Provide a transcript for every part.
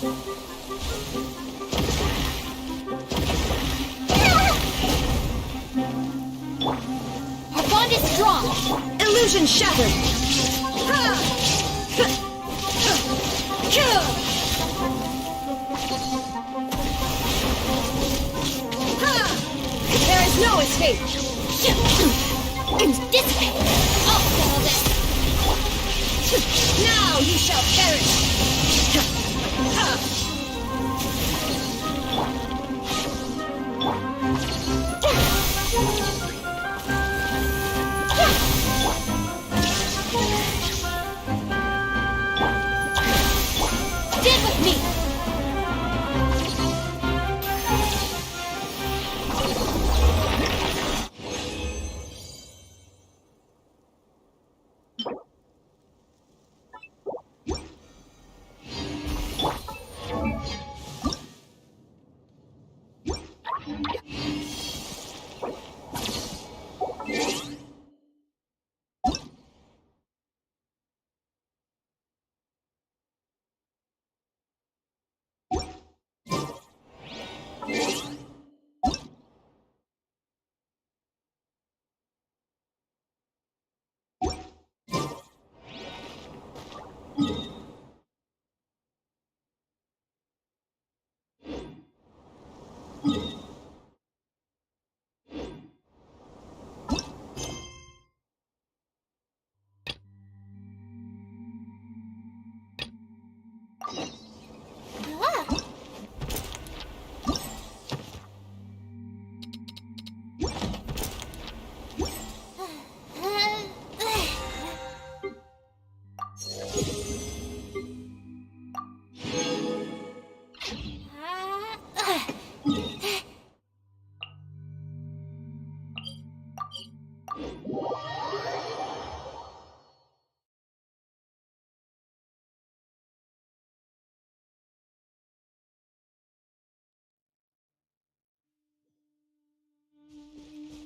Our bond is strong! Illusion shattered! There is no escape! Dissipate! I'll settle this! Now you shall perish! Stand with me!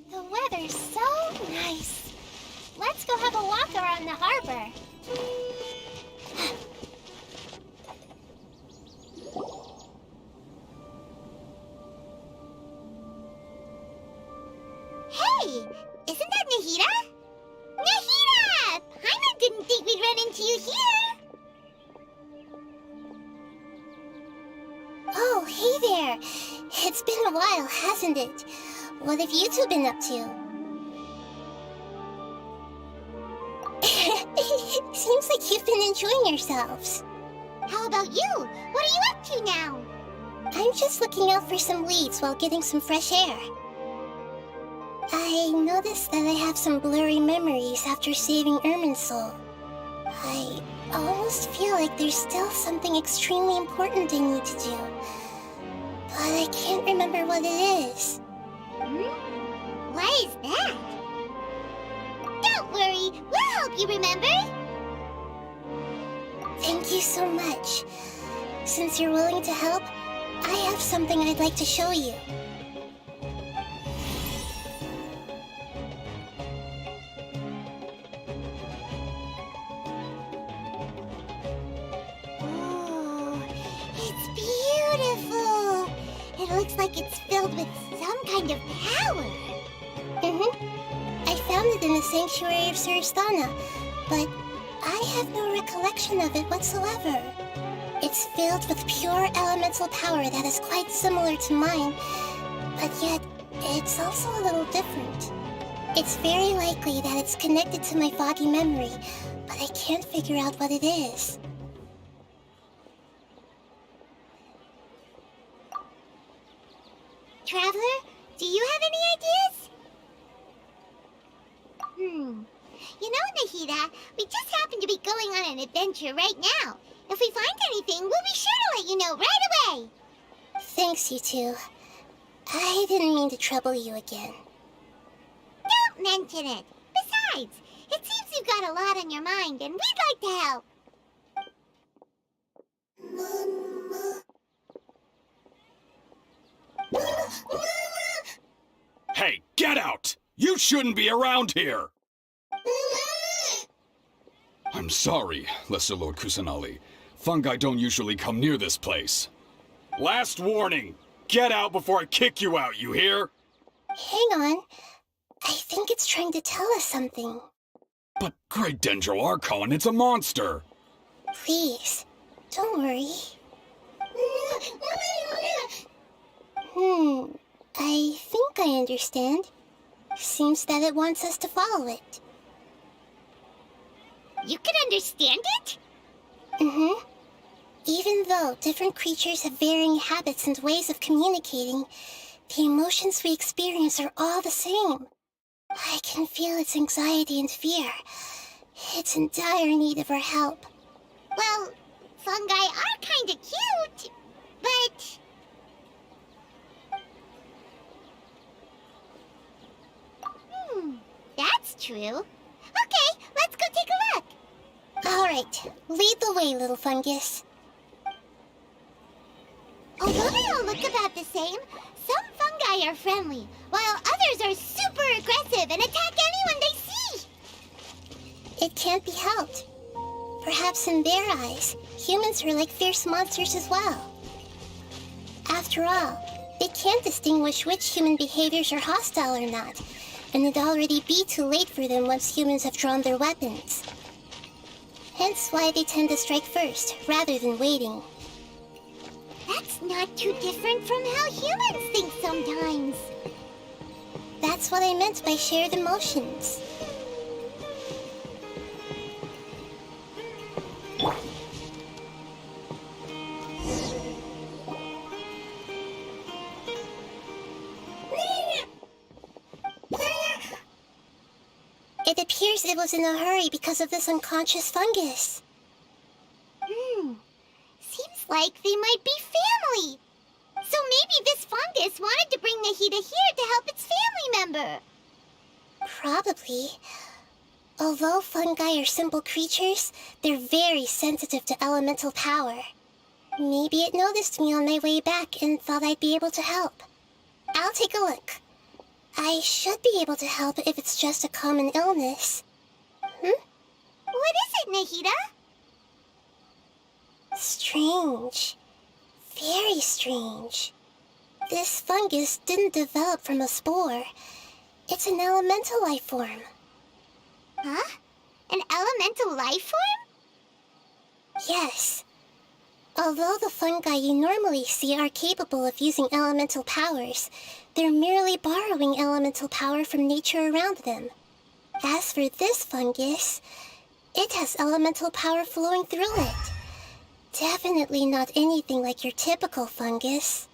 The weather's so nice. Let's go have a walk around the harbor. Hey! Isn't that Nahida? Nahida! Paimon didn't think we'd run into you here. Oh, hey there. It's been a while, hasn't it? What have you two been up to? Seems like you've been enjoying yourselves. How about you? What are you up to now? I'm just looking out for some leads while getting some fresh air. I noticed that I have some blurry memories after saving Irminsul. I almost feel like there's still something extremely important I need to do. But I can't remember what it is. Why is that? Don't worry, we'll help you remember. Thank you so much. Since you're willing to help, I have something I'd like to show you. Oh, it's beautiful. It looks like it's filled with some kind of power. I found it in the sanctuary of Suristana, but I have no recollection of it whatsoever. It's filled with pure elemental power that is quite similar to mine, but yet it's also a little different. It's very likely that it's connected to my foggy memory, but I can't figure out what it is. Traveler, do you have any ideas? You know, Nahida, we just happen to be going on an adventure right now. If we find anything, we'll be sure to let you know right away. Thanks, you two. I didn't mean to trouble you again. Don't mention it. Besides, it seems you've got a lot on your mind, and we'd like to help. Hey, get out! You shouldn't be around here! I'm sorry, Lesser Lord Kusanali, Fungi don't usually come near this place. Last warning! Get out before I kick you out, you hear? Hang on. I think it's trying to tell us something. But Great Dendro Archon, it's a monster! Please, don't worry. I think I understand. Seems that it wants us to follow it. You can understand it? Even though different creatures have varying habits and ways of communicating, the emotions we experience are all the same. I can feel its anxiety and fear. It's in dire need of our help. Well, fungi are kinda cute, but... that's true. Okay, let's go take a look. All right, lead the way, little fungus. Although they all look about the same, some fungi are friendly, while others are super aggressive and attack anyone they see. It can't be helped. Perhaps in their eyes, humans are like fierce monsters as well. After all, they can't distinguish which human behaviors are hostile or not, and it'd already be too late for them once humans have drawn their weapons. Hence why they tend to strike first, rather than waiting. That's not too different from how humans think sometimes. That's what I meant by shared emotions. It appears it was in a hurry because of this unconscious fungus. Seems like they might be family. So maybe this fungus wanted to bring Nahida here to help its family member. Probably. Although fungi are simple creatures, they're very sensitive to elemental power. Maybe it noticed me on my way back and thought I'd be able to help. I'll take a look. I should be able to help if it's just a common illness. What is it, Nahida? Strange. Very strange. This fungus didn't develop from a spore. It's an elemental life form. Huh? An elemental life form? Yes. Although the fungi you normally see are capable of using elemental powers, they're merely borrowing elemental power from nature around them. As for this fungus, it has elemental power flowing through it. Definitely not anything like your typical fungus.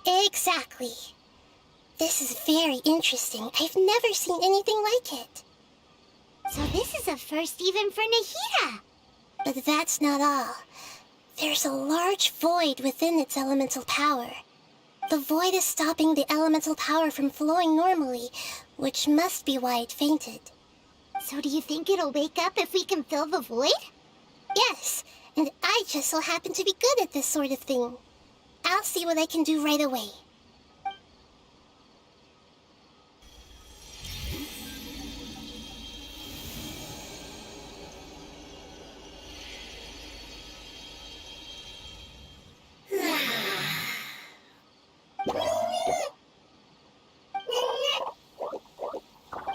Exactly. This is very interesting. I've never seen anything like it. So this is a first even for Nahida. But that's not all. There's a large void within its elemental power. The void is stopping the elemental power from flowing normally, which must be why it fainted. So do you think it'll wake up if we can fill the void? Yes, and I just so happen to be good at this sort of thing. I'll see what I can do right away.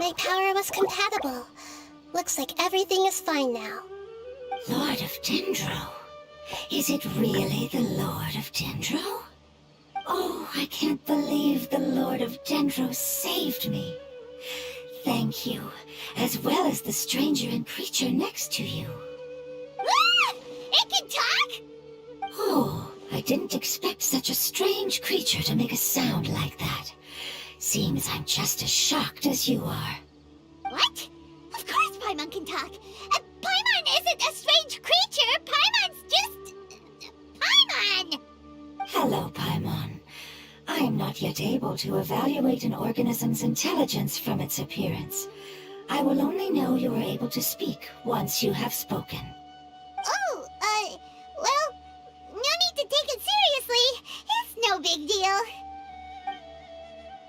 My power was compatible. Looks like everything is fine now. Lord of Dendro? Is it really the Lord of Dendro? Oh, I can't believe the Lord of Dendro saved me. Thank you, as well as the stranger and creature next to you. Ah! It can talk? Oh, I didn't expect such a strange creature to make a sound like that. Seems I'm just as shocked as you are. What? Of course Paimon can talk. Paimon isn't a strange creature. Paimon's just... Paimon! Hello, Paimon. I am not yet able to evaluate an organism's intelligence from its appearance. I will only know you are able to speak once you have spoken. Oh, well, no need to take it seriously. It's no big deal.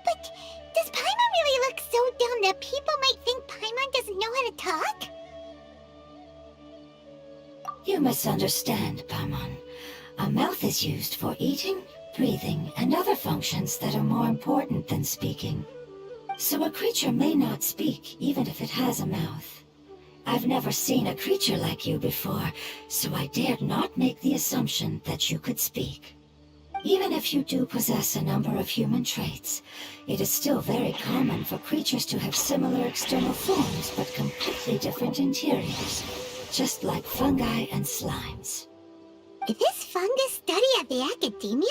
But does Paimon really look so dumb that people might think Paimon doesn't know how to talk? You misunderstand, Paimon. A mouth is used for eating, breathing, and other functions that are more important than speaking. So a creature may not speak, even if it has a mouth. I've never seen a creature like you before, so I dared not make the assumption that you could speak. Even if you do possess a number of human traits, it is still very common for creatures to have similar external forms but completely different interiors, just like fungi and slimes. Is this fungus study at the academia?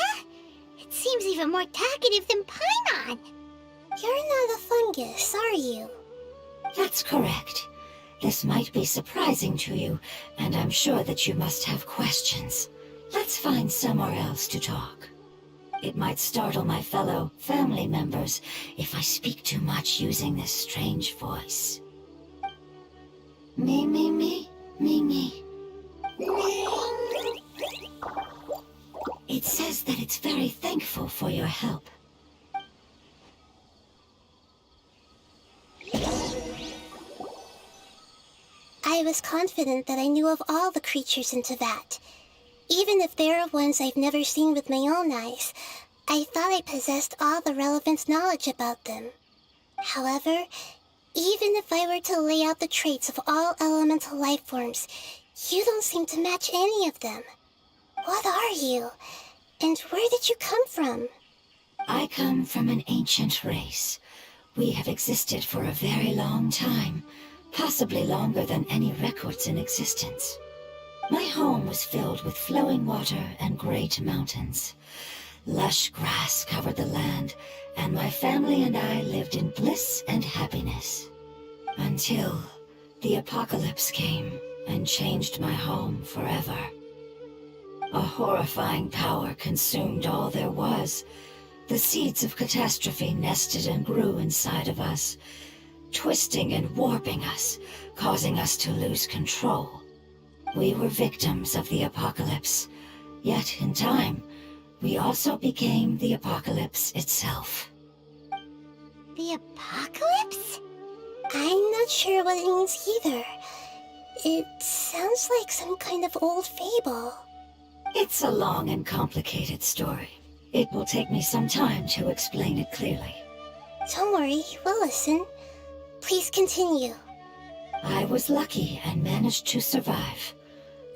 It seems even more talkative than Paimon. You're not a fungus, are you? That's correct. This might be surprising to you, and I'm sure that you must have questions. Let's find somewhere else to talk. It might startle my fellow family members if I speak too much using this strange voice. Me, me, me, me, me. It says that it's very thankful for your help. I was confident that I knew of all the creatures in Teyvat. Even if there are ones I've never seen with my own eyes, I thought I possessed all the relevant knowledge about them. However, even if I were to lay out the traits of all elemental life forms, you don't seem to match any of them. What are you? And where did you come from? I come from an ancient race. We have existed for a very long time, possibly longer than any records in existence. My home was filled with flowing water and great mountains. Lush grass covered the land, and my family and I lived in bliss and happiness. Until the apocalypse came and changed my home forever. A horrifying power consumed all there was. The seeds of catastrophe nested and grew inside of us, twisting and warping us, causing us to lose control. We were victims of the apocalypse, yet in time, we also became the apocalypse itself. The apocalypse? I'm not sure what it means either. It sounds like some kind of old fable. It's a long and complicated story. It will take me some time to explain it clearly. Don't worry, we'll listen. Please continue. I was lucky and managed to survive.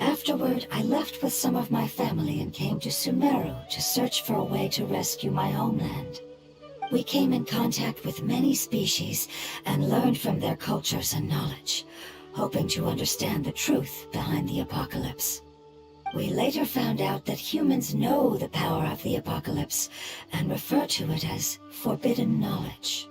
Afterward, I left with some of my family and came to Sumeru to search for a way to rescue my homeland. We came in contact with many species and learned from their cultures and knowledge, hoping to understand the truth behind the apocalypse. We later found out that humans know the power of the apocalypse and refer to it as forbidden knowledge.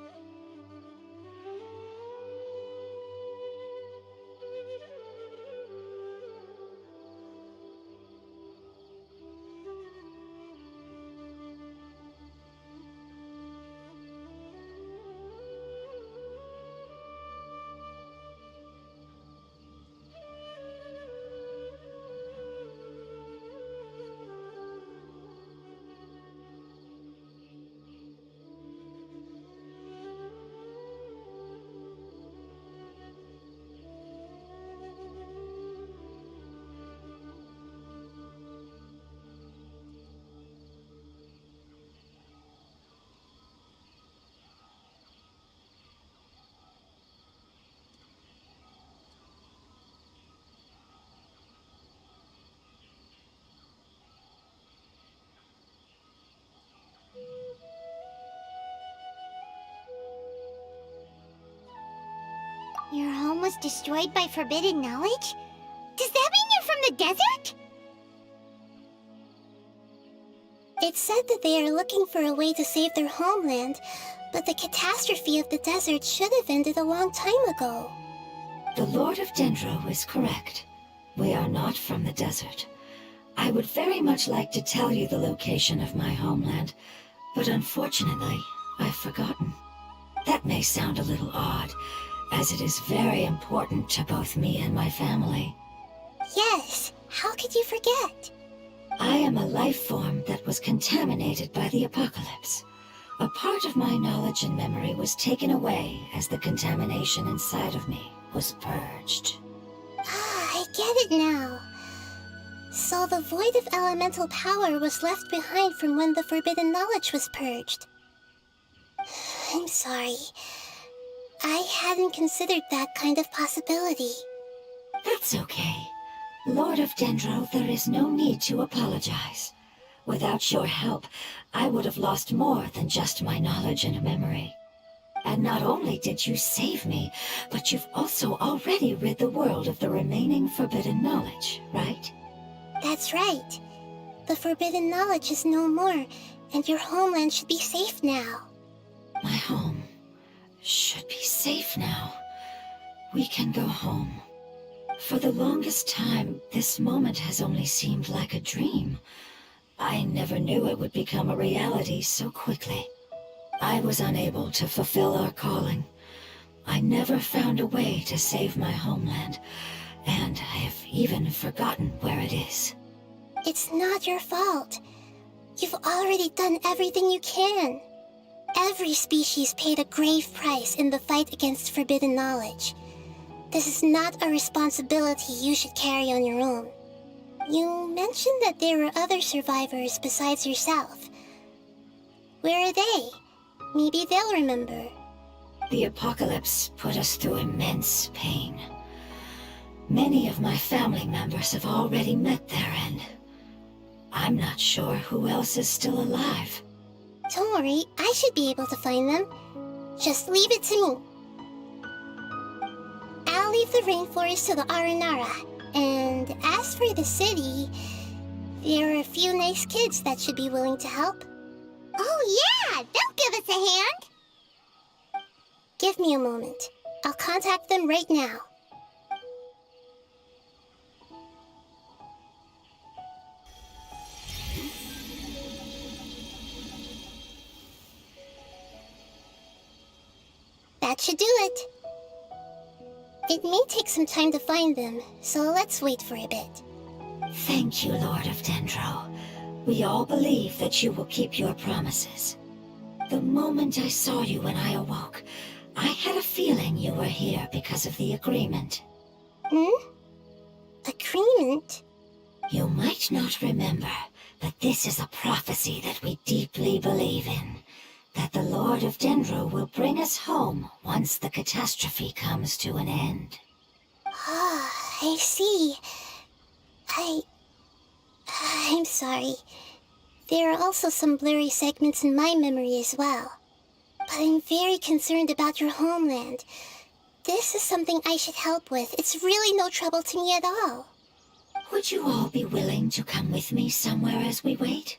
Your home was destroyed by forbidden knowledge? Does that mean you're from the desert? It said that they are looking for a way to save their homeland, but the catastrophe of the desert should have ended a long time ago. The Lord of Dendro is correct. We are not from the desert. I would very much like to tell you the location of my homeland, but unfortunately, I've forgotten. That may sound a little odd, as it is very important to both me and my family. Yes, how could you forget? I am a life form that was contaminated by the apocalypse. A part of my knowledge and memory was taken away as the contamination inside of me was purged. Ah, I get it now. So the void of elemental power was left behind from when the forbidden knowledge was purged. I'm sorry. I hadn't considered that kind of possibility. That's okay. Lord of Dendro, there is no need to apologize. Without your help, I would have lost more than just my knowledge and memory. And not only did you save me, but you've also already rid the world of the remaining forbidden knowledge, right? That's right. The forbidden knowledge is no more, and your homeland should be safe now. My home should be safe now. We can go home. For the longest time, this moment has only seemed like a dream. I never knew it would become a reality so quickly. I was unable to fulfill our calling. I never found a way to save my homeland, and I have even forgotten where it is. It's not your fault. You've already done everything you can. Every species paid a grave price in the fight against forbidden knowledge. This is not a responsibility you should carry on your own. You mentioned that there were other survivors besides yourself. Where are they? Maybe they'll remember. The apocalypse put us through immense pain. Many of my family members have already met their end. I'm not sure who else is still alive. Don't worry, I should be able to find them. Just leave it to me. I'll leave the rainforest to the Aranara. And as for the city, there are a few nice kids that should be willing to help. Oh yeah, they'll give us a hand. Give me a moment. I'll contact them right now. That should do it. It may take some time to find them, so let's wait for a bit. Thank you, Lord of Dendro. We all believe that you will keep your promises. The moment I saw you when I awoke, I had a feeling you were here because of the agreement. Agreement? You might not remember, but this is a prophecy that we deeply believe in. That the Lord of Dendro will bring us home once the catastrophe comes to an end. Ah, I see. I'm sorry. There are also some blurry segments in my memory as well. But I'm very concerned about your homeland. This is something I should help with. It's really no trouble to me at all. Would you all be willing to come with me somewhere as we wait?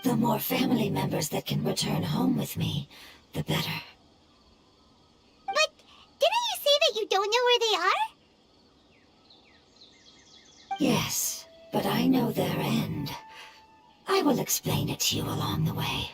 The more family members that can return home with me, the better. But didn't you say that you don't know where they are? Yes, but I know their end. I will explain it to you along the way.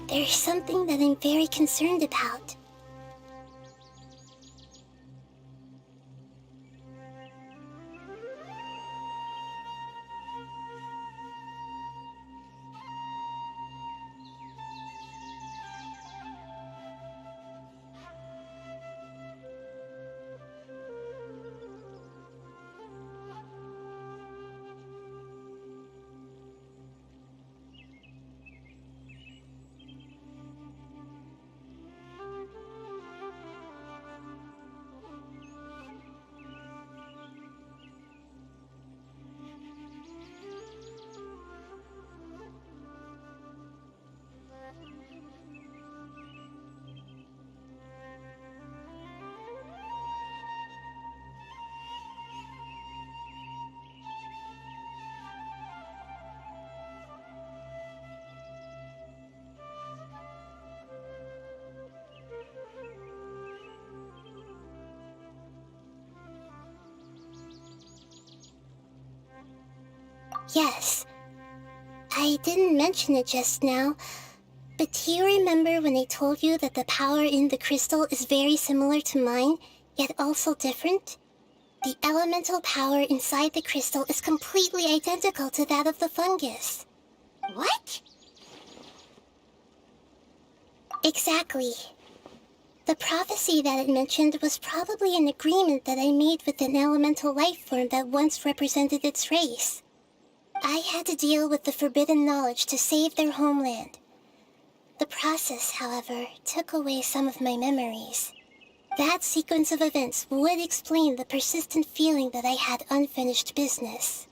There's something that I'm very concerned about. Yes. I didn't mention it just now, but do you remember when I told you that the power in the crystal is very similar to mine, yet also different? The elemental power inside the crystal is completely identical to that of the fungus. What? Exactly. The prophecy that it mentioned was probably an agreement that I made with an elemental life form that once represented its race. I had to deal with the forbidden knowledge to save their homeland. The process, however, took away some of my memories. That sequence of events would explain the persistent feeling that I had unfinished business.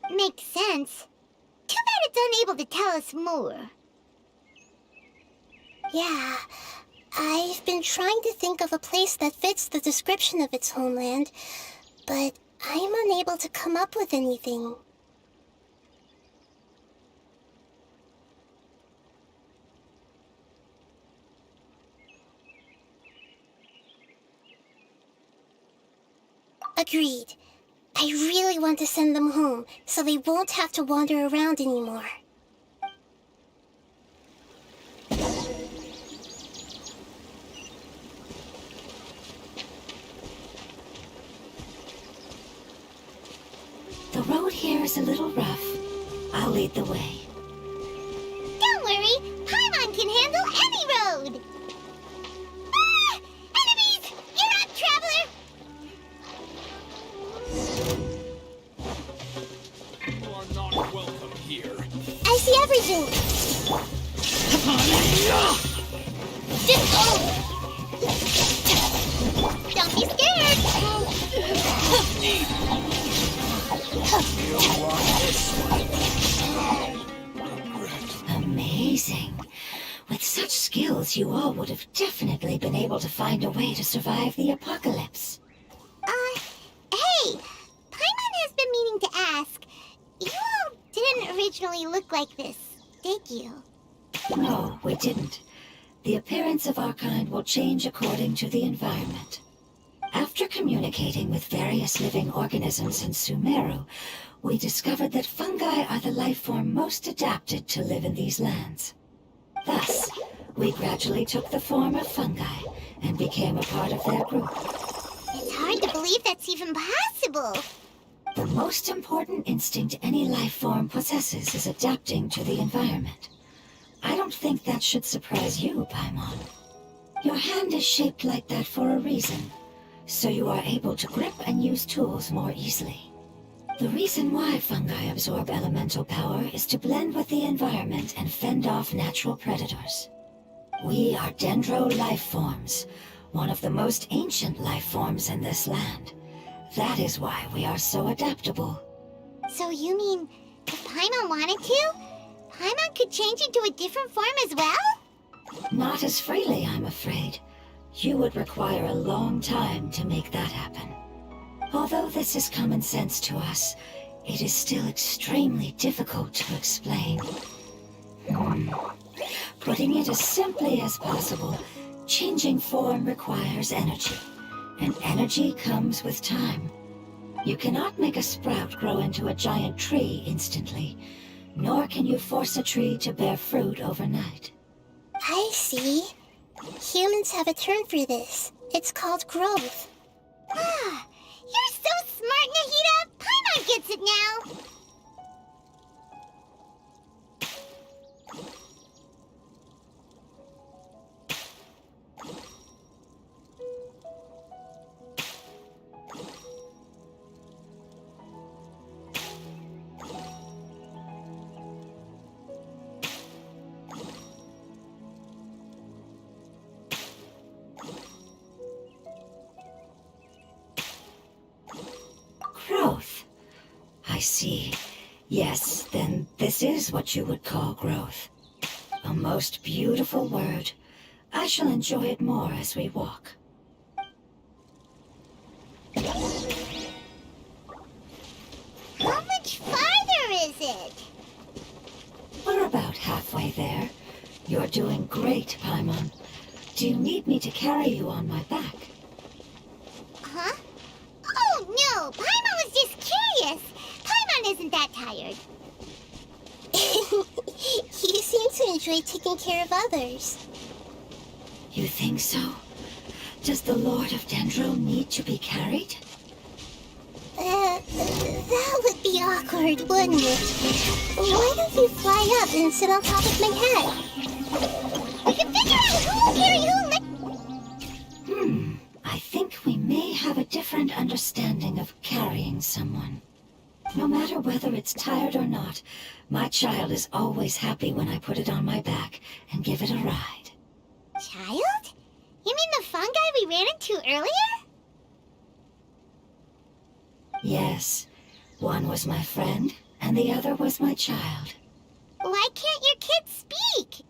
Makes sense. Too bad it's unable to tell us more. Yeah, I've been trying to think of a place that fits the description of its homeland, but I'm unable to come up with anything. Agreed. I really want to send them home, so they won't have to wander around anymore. The road here is a little rough. I'll lead the way. Don't worry, Paimon can handle any road! Ah! Enemies! You're up, traveler! You are not welcome here. I see everything! Don't be scared! Amazing. With such skills, you all would have definitely been able to find a way to survive the apocalypse. Hey! Paimon has been meaning to ask. You all didn't originally look like this, did you? No, we didn't. The appearance of our kind will change according to the environment. After communicating with various living organisms in Sumeru, we discovered that fungi are the life form most adapted to live in these lands. Thus, we gradually took the form of fungi and became a part of their group. It's hard to believe that's even possible. The most important instinct any life form possesses is adapting to the environment. I don't think that should surprise you, Paimon. Your hand is shaped like that for a reason, so you are able to grip and use tools more easily. The reason why fungi absorb elemental power is to blend with the environment and fend off natural predators. We are dendro life forms, one of the most ancient life forms in this land. That is why we are so adaptable. So you mean, if Paimon wanted to, Paimon could change into a different form as well? Not as freely, I'm afraid. You would require a long time to make that happen. Although this is common sense to us, it is still extremely difficult to explain. Putting it as simply as possible, changing form requires energy, and energy comes with time. You cannot make a sprout grow into a giant tree instantly, nor can you force a tree to bear fruit overnight. I see. Humans have a term for this. It's called growth. Ah, you're so smart, Nahida! Paimon gets it now! Growth. I see. Yes, then this is what you would call growth. A most beautiful word. I shall enjoy it more as we walk. How much farther is it? We're about halfway there. You're doing great, Paimon. Do you need me to carry you on my back? Huh? Oh, no! Paimon was just curious! Paimon isn't that tired. You seem to enjoy taking care of others. You think so? Does the Lord of Dendro need to be carried? That would be awkward, wouldn't it? Why don't you fly up and sit on top of my head? We can figure out who'll carry who. I think we may have a different understanding of carrying someone. No matter whether it's tired or not, my child is always happy when I put it on my back and give it a ride. Child? You mean the fungi we ran into earlier? Yes, one was my friend, and the other was my child. Why can't your kid speak?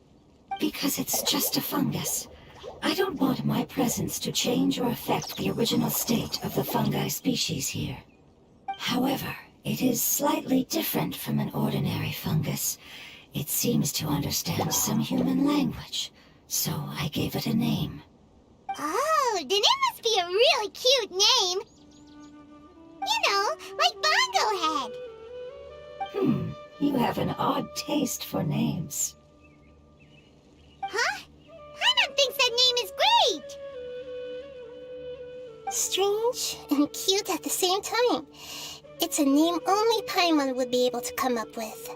Because it's just a fungus. I don't want my presence to change or affect the original state of the fungi species here. However, it is slightly different from an ordinary fungus. It seems to understand some human language, so I gave it a name. Oh, then it must be a really cute name. You know, like Bongo Head. You have an odd taste for names. Huh? Paimon thinks that name is great. Strange and cute at the same time. It's a name only Paimon would be able to come up with.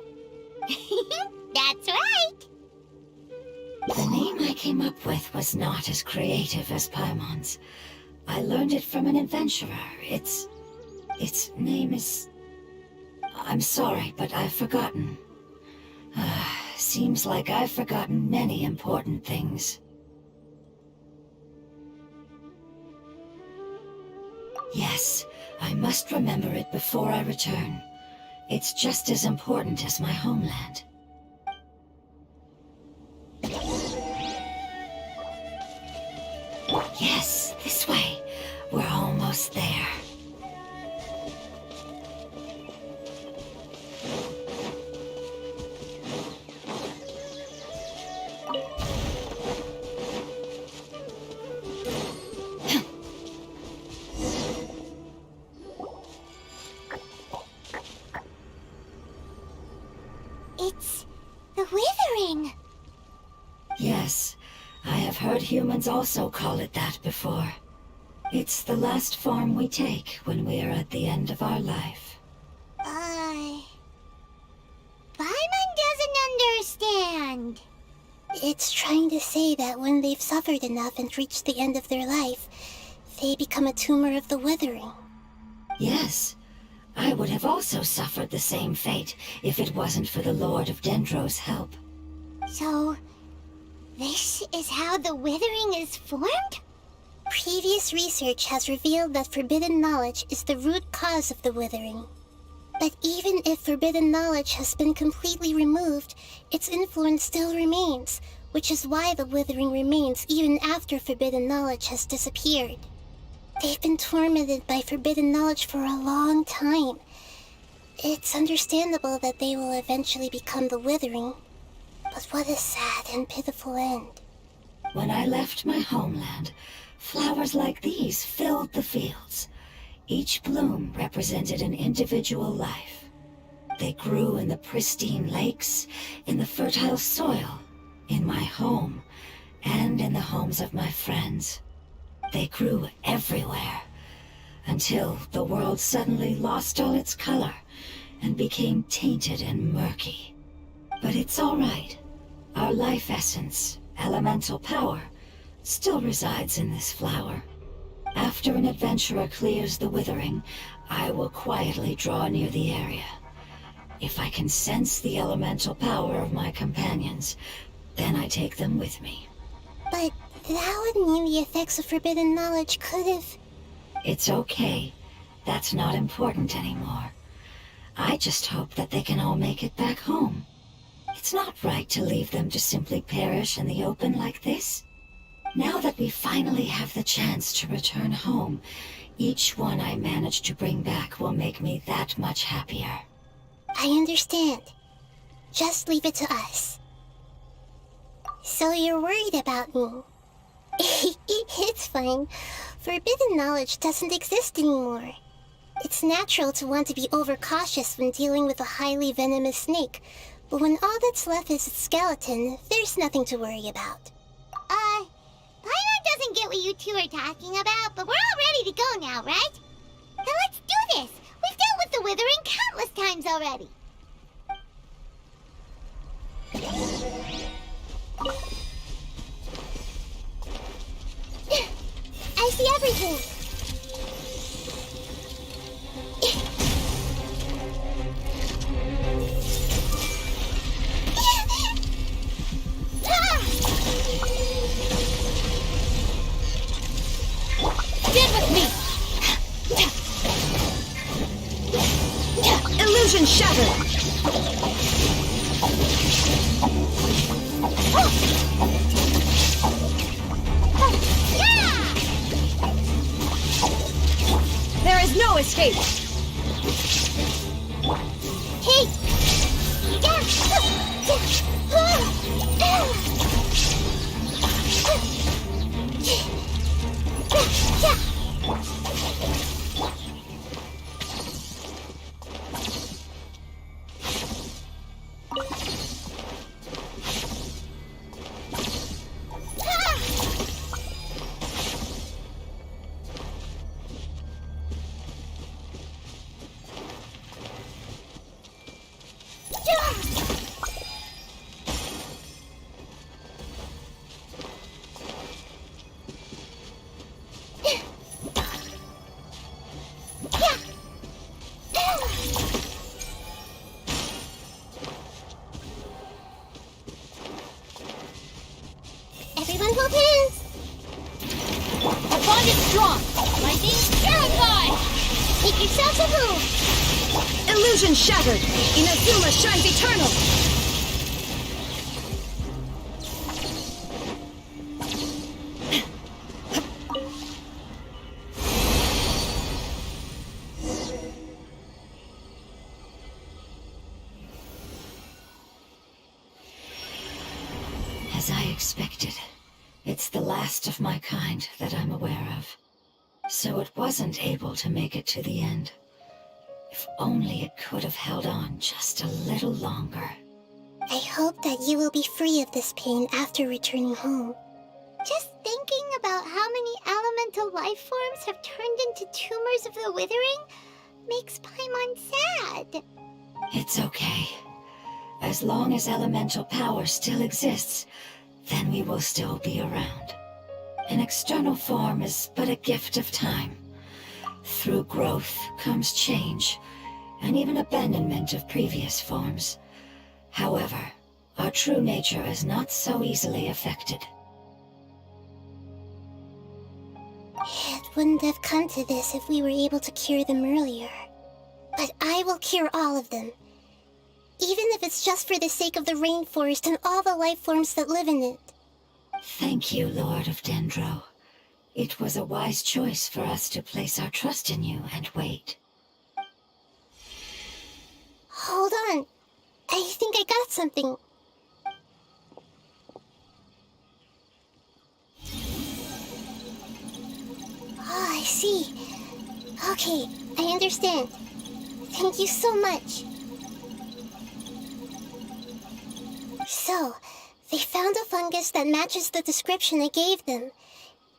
That's right. The name I came up with was not as creative as Paimon's. I learned it from an adventurer. Its name is... I'm sorry, but I've forgotten. Seems like I've forgotten many important things. Yes, I must remember it before I return. It's just as important as my homeland. Yes, this way. We're almost there. It's the Withering. Yes, I have heard humans also call it that before. It's the last form we take when we are at the end of our life. Paimon doesn't understand. It's trying to say that when they've suffered enough and reached the end of their life, they become a tumor of the Withering. Yes, I would have also suffered the same fate if it wasn't for the Lord of Dendro's help. So, this is how the Withering is formed? Previous research has revealed that forbidden knowledge is the root cause of the Withering. But even if forbidden knowledge has been completely removed, its influence still remains, which is why the Withering remains even after forbidden knowledge has disappeared. They've been tormented by forbidden knowledge for a long time. It's understandable that they will eventually become the Withering. But what a sad and pitiful end. When I left my homeland, flowers like these filled the fields. Each bloom represented an individual life. They grew in the pristine lakes, in the fertile soil, in my home, and in the homes of my friends. They grew everywhere, until the world suddenly lost all its color and became tainted and murky. But it's all right. Our life essence, elemental power, still resides in this flower. After an adventurer clears the Withering, I will quietly draw near the area. If I can sense the elemental power of my companions, then I take them with me. But that would mean the effects of forbidden knowledge could have... It's okay. That's not important anymore. I just hope that they can all make it back home. It's not right to leave them to simply perish in the open like this. Now that we finally have the chance to return home, each one I manage to bring back will make me that much happier. I understand. Just leave it to us. So you're worried about me? It's fine. Forbidden knowledge doesn't exist anymore. It's natural to want to be overcautious when dealing with a highly venomous snake, but when all that's left is its skeleton, there's nothing to worry about. Paimon doesn't get what you two are talking about, but we're all ready to go now, right? Then let's do this! We've dealt with the Withering countless times already! I see everything! Stand with me! Illusion shattered! There is no escape! Hey! Everyone hold hands! The bond is strong! Lightning terrified! Make yourselves a move! Illusion shattered! Inazuma shines eternal! As I expected, it's the last of my kind that I'm aware of. So it wasn't able to make it to the end. If only it could have held on just a little longer. I hope that you will be free of this pain after returning home. Just thinking about how many elemental life forms have turned into tumors of the Withering makes Paimon sad. It's okay. As long as elemental power still exists, then we will still be around. An external form is but a gift of time. Through growth comes change, and even abandonment of previous forms. However, our true nature is not so easily affected. It wouldn't have come to this if we were able to cure them earlier. But I will cure all of them. Even if it's just for the sake of the rainforest and all the life forms that live in it. Thank you, Lord of Dendro. It was a wise choice for us to place our trust in you and wait. Hold on. I think I got something. Oh, I see. Okay, I understand. Thank you so much. So, they found a fungus that matches the description I gave them.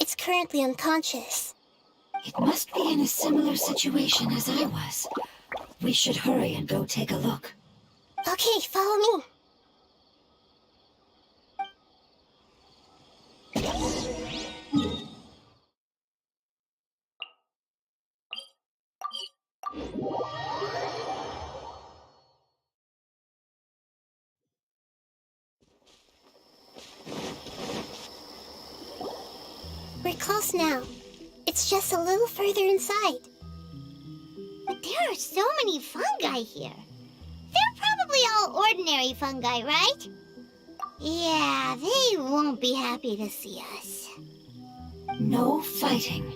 It's currently unconscious. It must be in a similar situation as I was. We should hurry and go take a look. Okay, follow me. We're close now. It's just a little further inside. But there are so many fungi here. They're probably all ordinary fungi, right? Yeah, they won't be happy to see us. No fighting.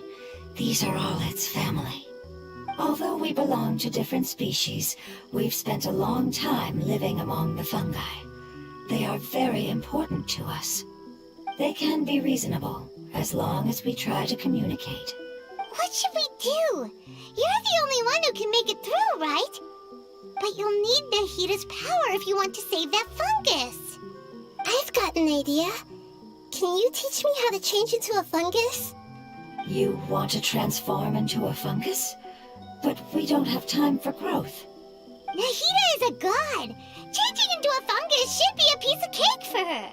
These are all its family. Although we belong to different species, we've spent a long time living among the fungi. They are very important to us. They can be reasonable, as long as we try to communicate. What should we do? You're the only one who can make it through, right? But you'll need Nahida's power if you want to save that fungus. I've got an idea. Can you teach me how to change into a fungus? You want to transform into a fungus? But we don't have time for growth. Nahida is a god. Changing into a fungus should be a piece of cake for her.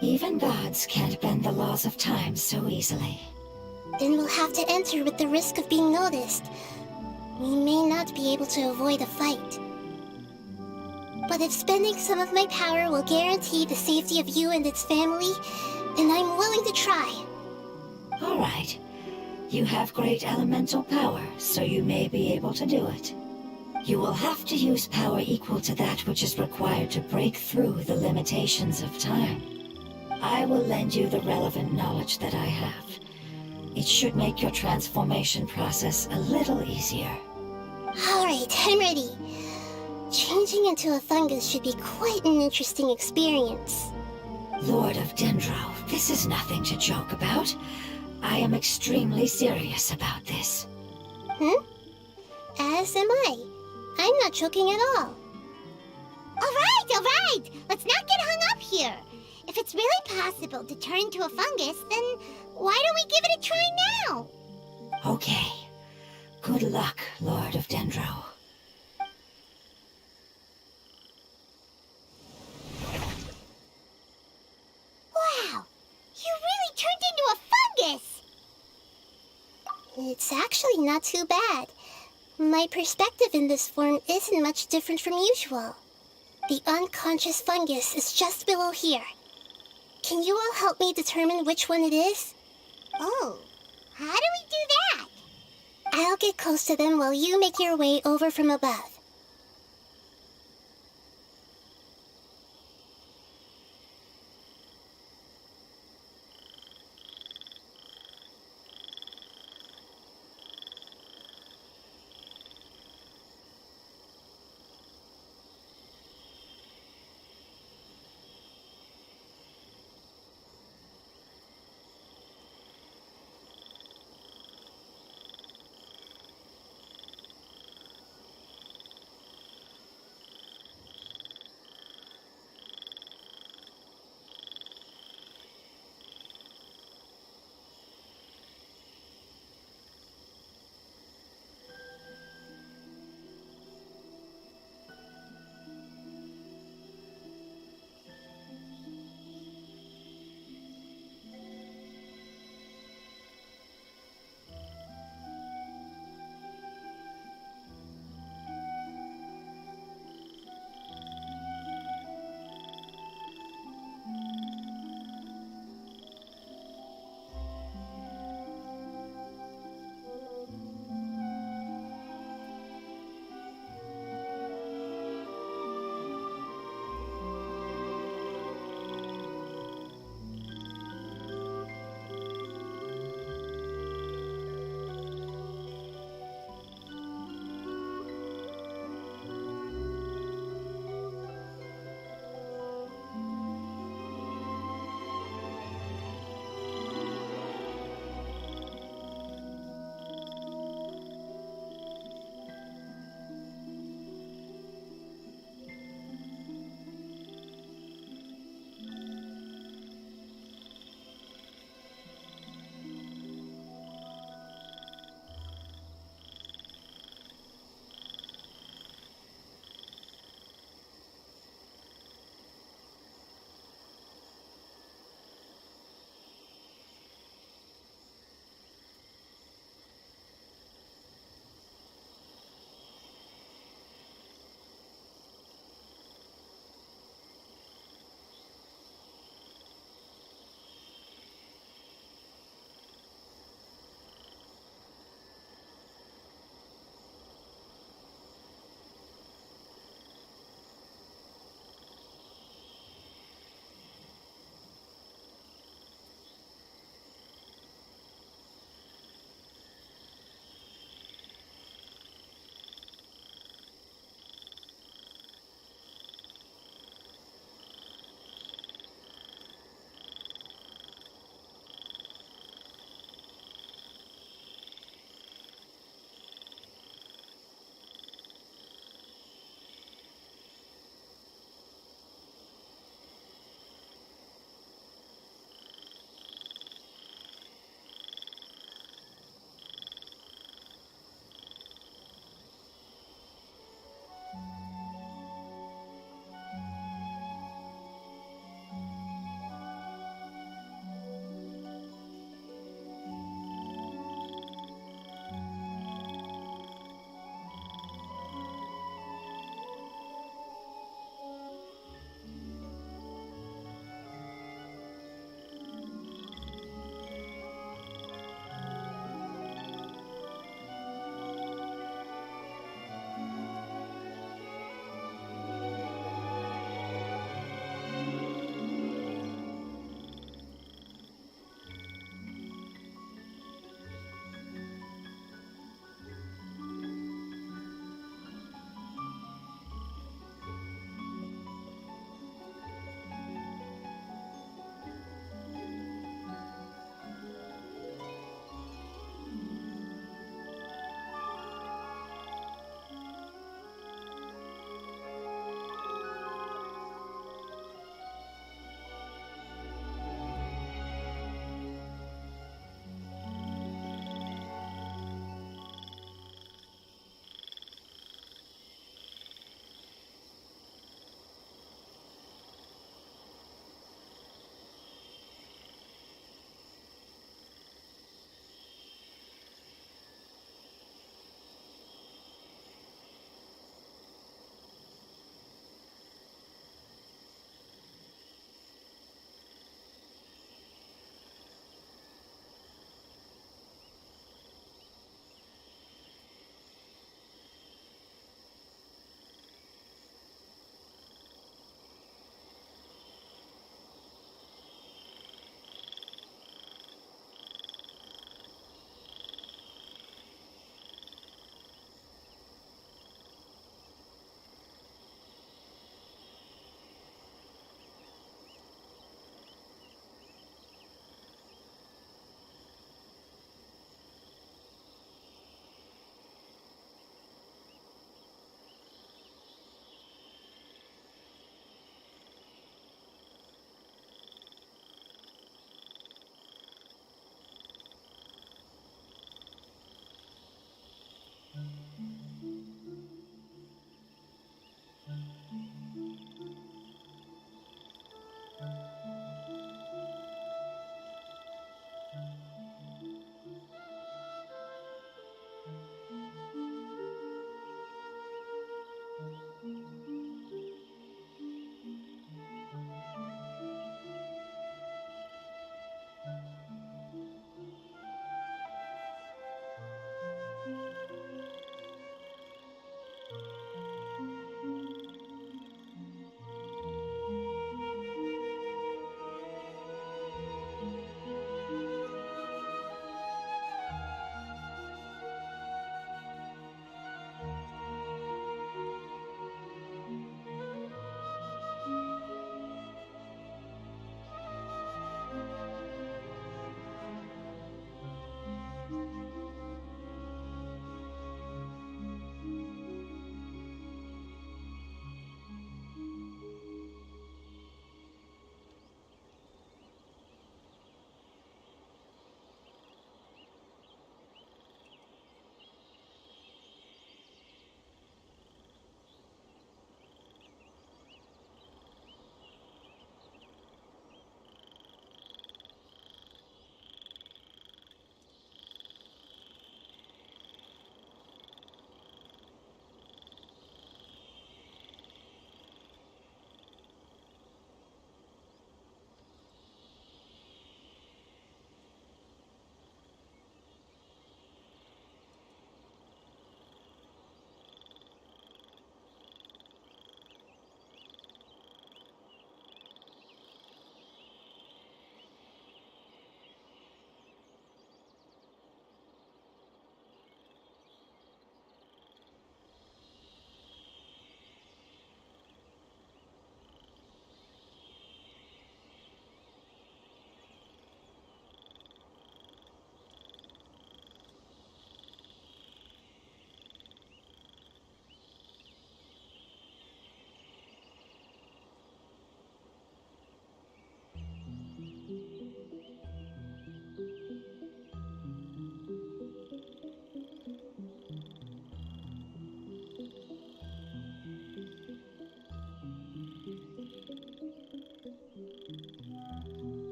Even gods can't bend the laws of time so easily. Then we'll have to enter with the risk of being noticed. We may not be able to avoid a fight. But if spending some of my power will guarantee the safety of you and its family, then I'm willing to try. All right. You have great elemental power, so you may be able to do it. You will have to use power equal to that which is required to break through the limitations of time. I will lend you the relevant knowledge that I have. It should make your transformation process a little easier. Alright, I'm ready. Changing into a fungus should be quite an interesting experience. Lord of Dendro, this is nothing to joke about. I am extremely serious about this. As am I. I'm not joking at all. All right. Let's not get hung up here. If it's really possible to turn into a fungus, then why don't we give it a try now? Okay. Good luck, Lord of Dendro. Wow, you really turned into a fungus! It's actually not too bad. My perspective in this form isn't much different from usual. The unconscious fungus is just below here. Can you all help me determine which one it is? Oh, how do we do that? I'll get close to them while you make your way over from above.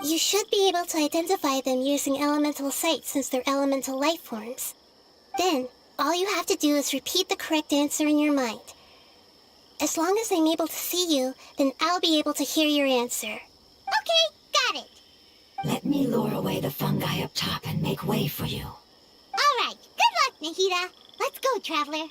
You should be able to identify them using elemental sight since they're elemental life forms. Then, all you have to do is repeat the correct answer in your mind. As long as I'm able to see you, then I'll be able to hear your answer. Okay, got it. Let me lure away the fungi up top and make way for you. All right, good luck, Nahida. Let's go, Traveler.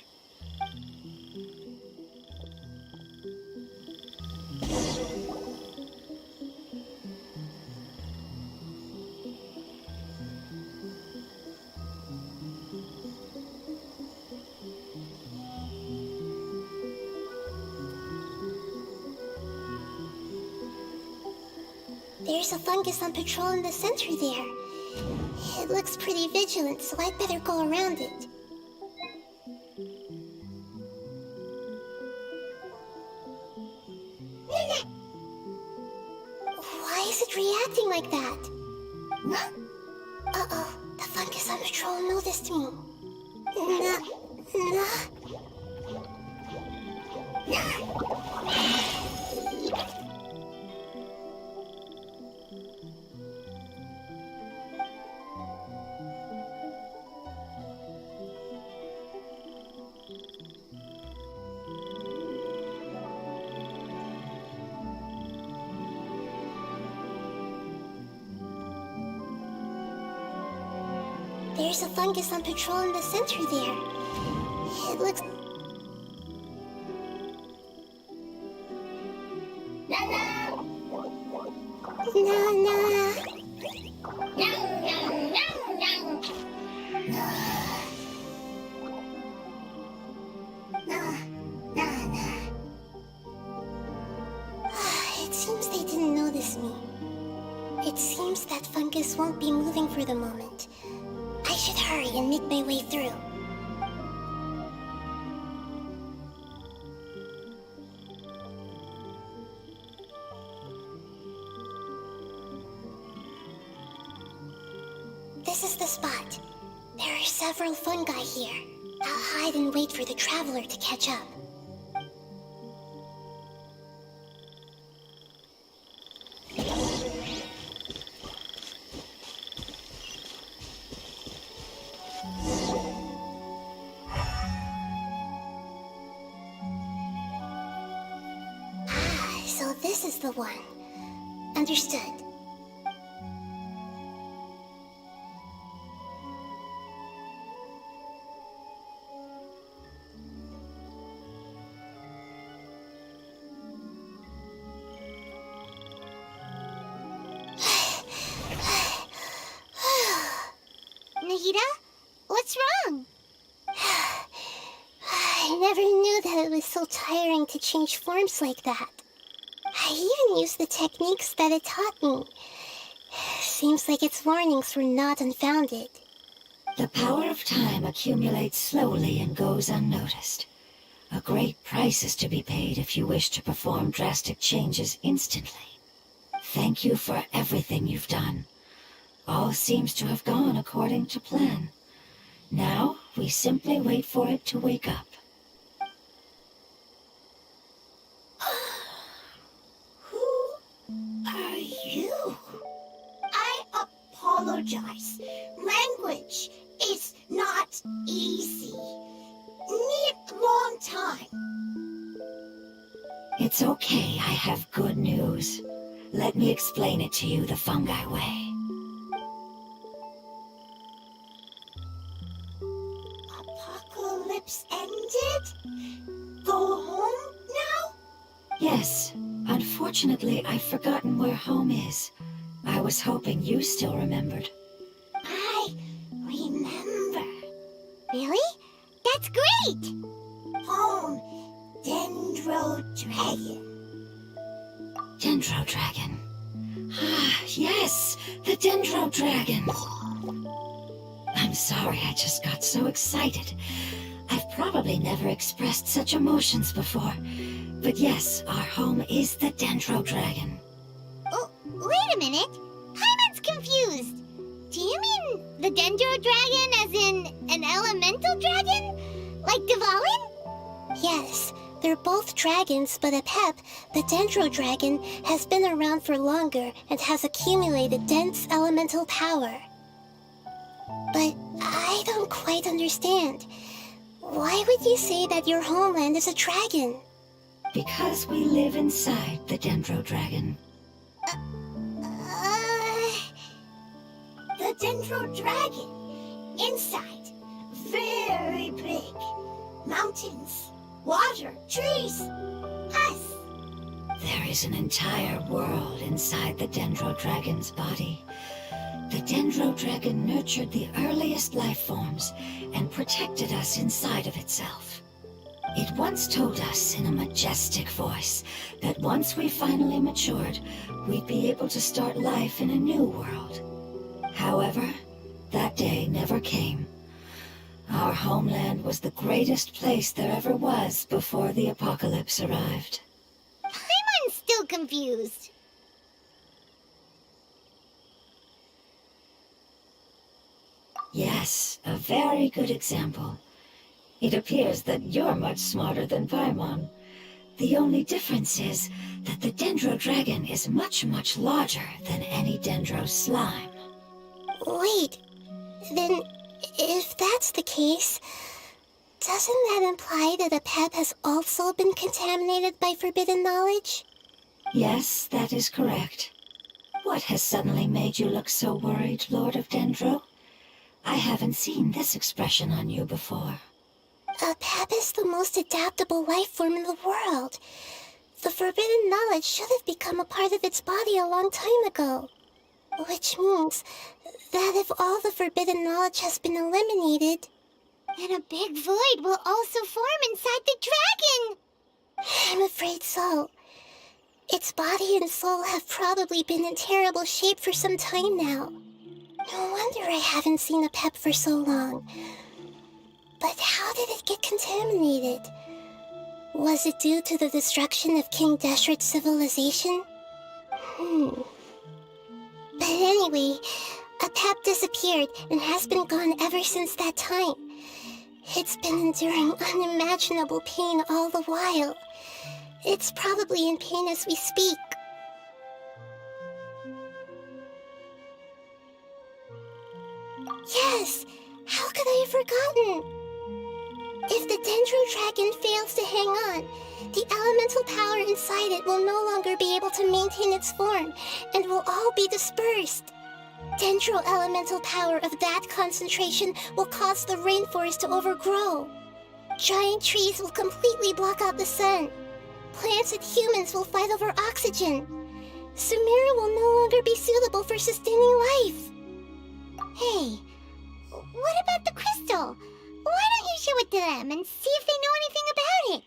There's a fungus on patrol in the center there. It looks pretty vigilant, so I'd better go around it. Why is it reacting like that? Uh-oh, the fungus on patrol noticed me. There's a fungus on patrol in the center there. It looks... It seems they didn't notice me. It seems that fungus won't be moving for the moment. I should hurry and make my way through. This is the spot. There are several fungi here. I'll hide and wait for the traveler to catch up. So this is the one. Understood. Nahida, what's wrong? I never knew that it was so tiring to change forms like that. I even used the techniques that it taught me. Seems like its warnings were not unfounded. The power of time accumulates slowly and goes unnoticed. A great price is to be paid if you wish to perform drastic changes instantly. Thank you for everything you've done. All seems to have gone according to plan. Now, we simply wait for it to wake up. Are you? I apologize. Language is not easy. Need long time. It's okay, I have good news. Let me explain it to you the fungi way. Apocalypse ended? Go home now? Yes. Unfortunately, I've forgotten where home is. I was hoping you still remembered. I remember. Really? That's great! Home, Dendro Dragon. Dendro Dragon. Ah, yes, the Dendro Dragon. I'm sorry, I just got so excited. I've probably never expressed such emotions before. But yes, our home is the Dendro Dragon. Oh, wait a minute. Paimon's confused. Do you mean the Dendro Dragon as in an elemental dragon? Like Dvalin? Yes, They're both dragons, but Apep, the Dendro Dragon, has been around for longer and has accumulated dense elemental power. But I don't quite understand. Why would you say that your homeland is a dragon? Because we live inside the Dendro Dragon. The Dendro Dragon. Inside. Very big. Mountains. Water. Trees. Us. There is an entire world inside the Dendro Dragon's body. The Dendro Dragon nurtured the earliest life forms and protected us inside of itself. It once told us in a majestic voice that once we finally matured, we'd be able to start life in a new world. However, that day never came. Our homeland was the greatest place there ever was before the apocalypse arrived. I'm still confused. Yes, a very good example. It appears that you're much smarter than Paimon. The only difference is that the Dendro Dragon is much, much larger than any Dendro slime. Wait, then if that's the case, doesn't that imply that Apep has also been contaminated by forbidden knowledge? Yes, that is correct. What has suddenly made you look so worried, Lord of Dendro? I haven't seen this expression on you before. Apep is the most adaptable life form in the world. The forbidden knowledge should have become a part of its body a long time ago. Which means that if all the forbidden knowledge has been eliminated, then a big void will also form inside the dragon! I'm afraid so. Its body and soul have probably been in terrible shape for some time now. No wonder I haven't seen Apep for so long. But how did it get contaminated? Was it due to the destruction of King Deshret's civilization? But anyway, Apep disappeared and has been gone ever since that time. It's been enduring unimaginable pain all the while. It's probably in pain as we speak. Yes! How could I have forgotten? If the Dendro Dragon fails to hang on, the elemental power inside it will no longer be able to maintain its form and will all be dispersed. Dendro elemental power of that concentration will cause the rainforest to overgrow. Giant trees will completely block out the sun. Plants and humans will fight over oxygen. Sumeru will no longer be suitable for sustaining life. Hey, what about the crystal? Why don't you show it to them and see if they know anything about it?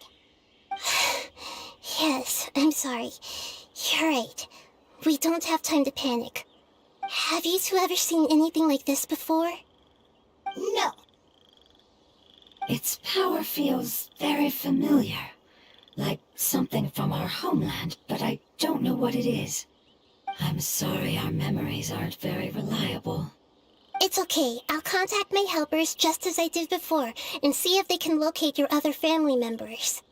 Yes, I'm sorry. You're right. We don't have time to panic. Have you two ever seen anything like this before? No. Its power feels very familiar. Like something from our homeland, but I don't know what it is. I'm sorry our memories aren't very reliable. It's okay. I'll contact my helpers just as I did before and see if they can locate your other family members.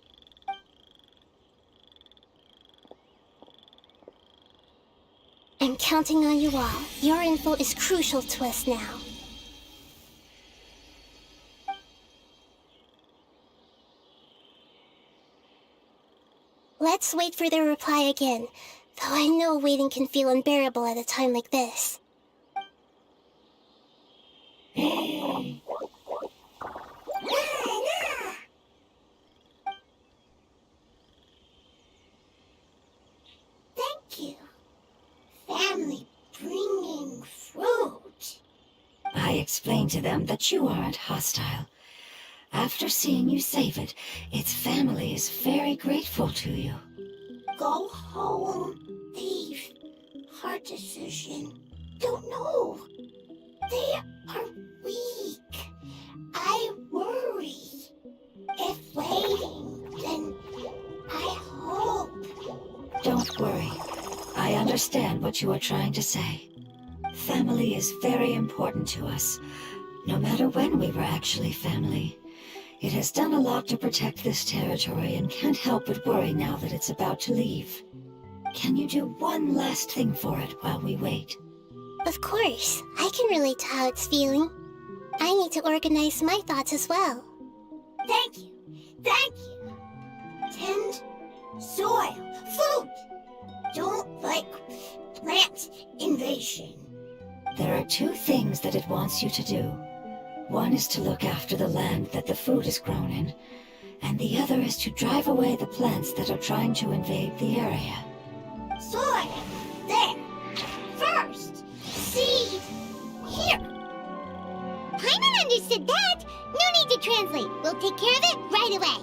I'm counting on you all. Your info is crucial to us now. Let's wait for their reply again, though I know waiting can feel unbearable at a time like this. Thank you. Family bringing fruit. I explained to them that you aren't hostile. After seeing you save it, its family is very grateful to you. Go home, thief. Hard decision. Don't know. They are weak. I worry. If waiting, then I hope. Don't worry. I understand what you are trying to say. Family is very important to us, no matter when we were actually family. It has done a lot to protect this territory and can't help but worry now that it's about to leave. Can you do one last thing for it while we wait? Of course, I can relate to how it's feeling. I need to organize my thoughts as well. Thank you. Thank you. Tend soil, food. Don't like plant invasion. There are two things that it wants you to do. One is to look after the land that the food is grown in, and the other is to drive away the plants that are trying to invade the area. Soil. There. First. Seed. Here. Paimon understood that. No need to translate. We'll take care of it right away.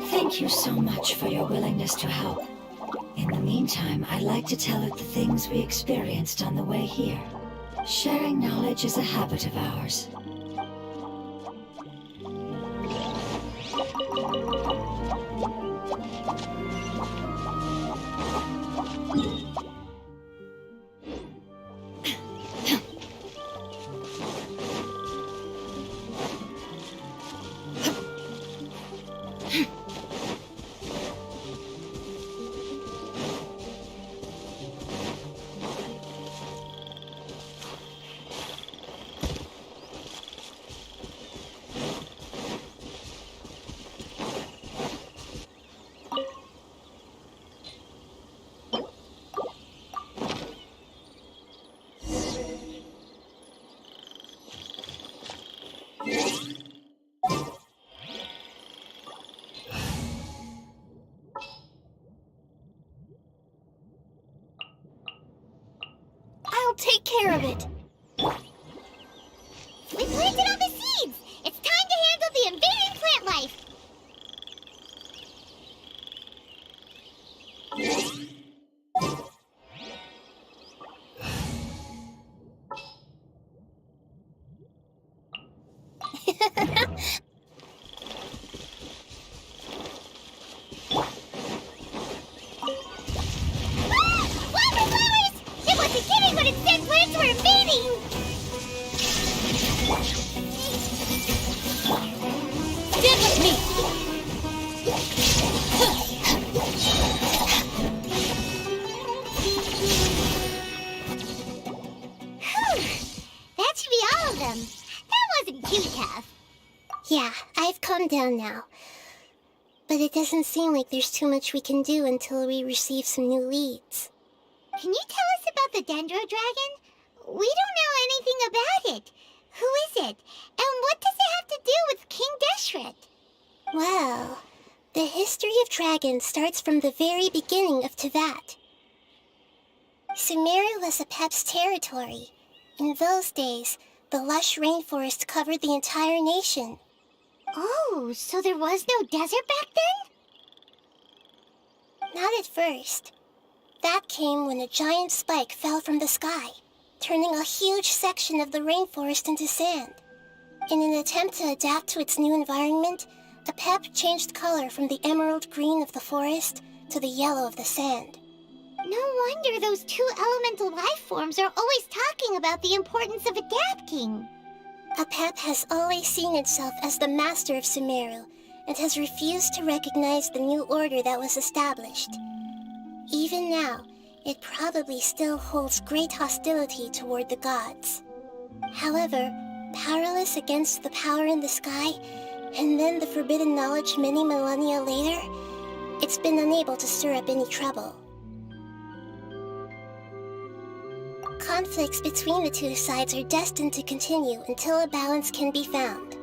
Thank you so much for your willingness to help. In the meantime, I'd like to tell it the things we experienced on the way here. Sharing knowledge is a habit of ours. I'll take care of it. We planted all the seeds. It's time to handle the invading plant life. Wildflowers! It wasn't kidding when it said plants were invading! Stand with me. Whew. That should be all of them. That wasn't too tough. Yeah, I've calmed down now. But it doesn't seem like there's too much we can do until we receive some new leads. Can you tell us about the Dendro Dragon? We don't know anything about it. Who is it? And what does it have to do with King Deshret? Well, the history of dragons starts from the very beginning of Tevat. Sumeru was Apep's territory. In those days, the lush rainforest covered the entire nation. Oh, so there was no desert back then? Not at first. That came when a giant spike fell from the sky, turning a huge section of the rainforest into sand. In an attempt to adapt to its new environment, Apep changed color from the emerald green of the forest to the yellow of the sand. No wonder those two elemental life forms are always talking about the importance of adapting. Apep has always seen itself as the master of Sumeru and has refused to recognize the new order that was established. Even now, it probably still holds great hostility toward the gods. However, powerless against the power in the sky, and then the forbidden knowledge many millennia later, it's been unable to stir up any trouble. Conflicts between the two sides are destined to continue until a balance can be found.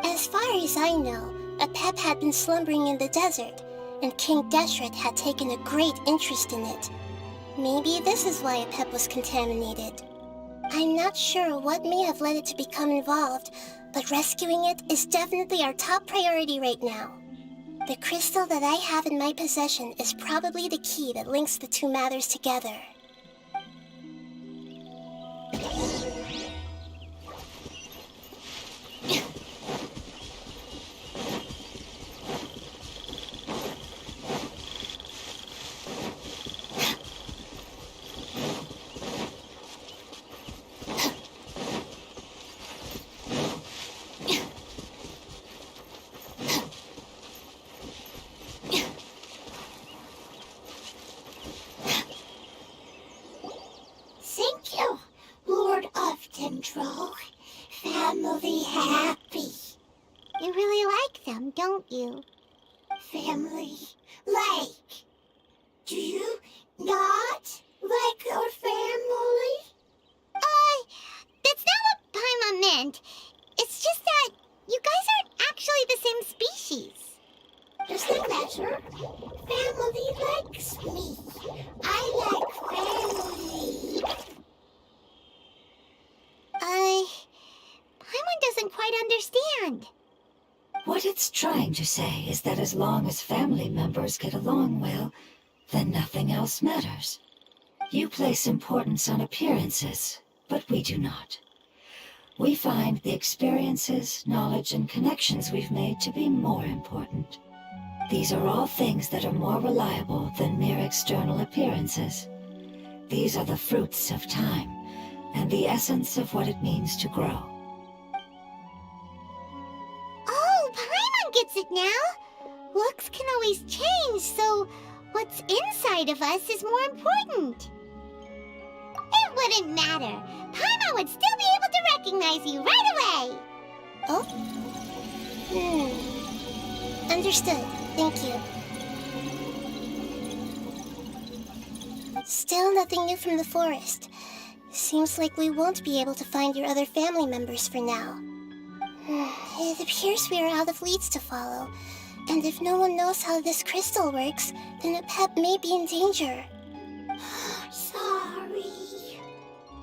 As far as I know, Apep had been slumbering in the desert, and King Deshret had taken a great interest in it. Maybe this is why Apep was contaminated. I'm not sure what may have led it to become involved, but rescuing it is definitely our top priority right now. The crystal that I have in my possession is probably the key that links the two matters together. Dendro. Family happy. You really like them, don't you? Family like. Do you not like your family? That's not what Paimon meant. It's just that you guys aren't actually the same species. Does that matter? Family likes me. I like family. Paimon doesn't quite understand. What it's trying to say is that as long as family members get along well, then nothing else matters. You place importance on appearances, but we do not. We find the experiences, knowledge, and connections we've made to be more important. These are all things that are more reliable than mere external appearances. These are the fruits of time, and the essence of what it means to grow. Oh, Paimon gets it now. Looks can always change, so what's inside of us is more important. It wouldn't matter. Paimon would still be able to recognize you right away. Oh? Understood. Thank you. Still nothing new from the forest. Seems like we won't be able to find your other family members for now. It appears we are out of leads to follow. And if no one knows how this crystal works, then Apep may be in danger. Sorry.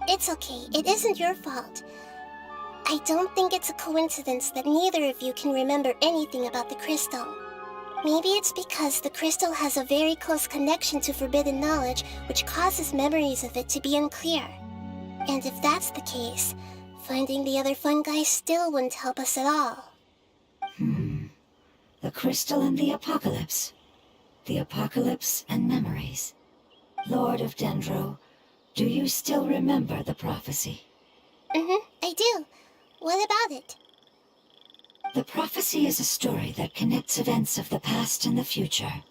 It's okay. It isn't your fault. I don't think it's a coincidence that neither of you can remember anything about the crystal. Maybe it's because the crystal has a very close connection to forbidden knowledge, which causes memories of it to be unclear. And if that's the case, finding the other fungi still wouldn't help us at all. The crystal and the apocalypse. The apocalypse and memories. Lord of Dendro, do you still remember the prophecy? I do. What about it? The prophecy is a story that connects events of the past and the future.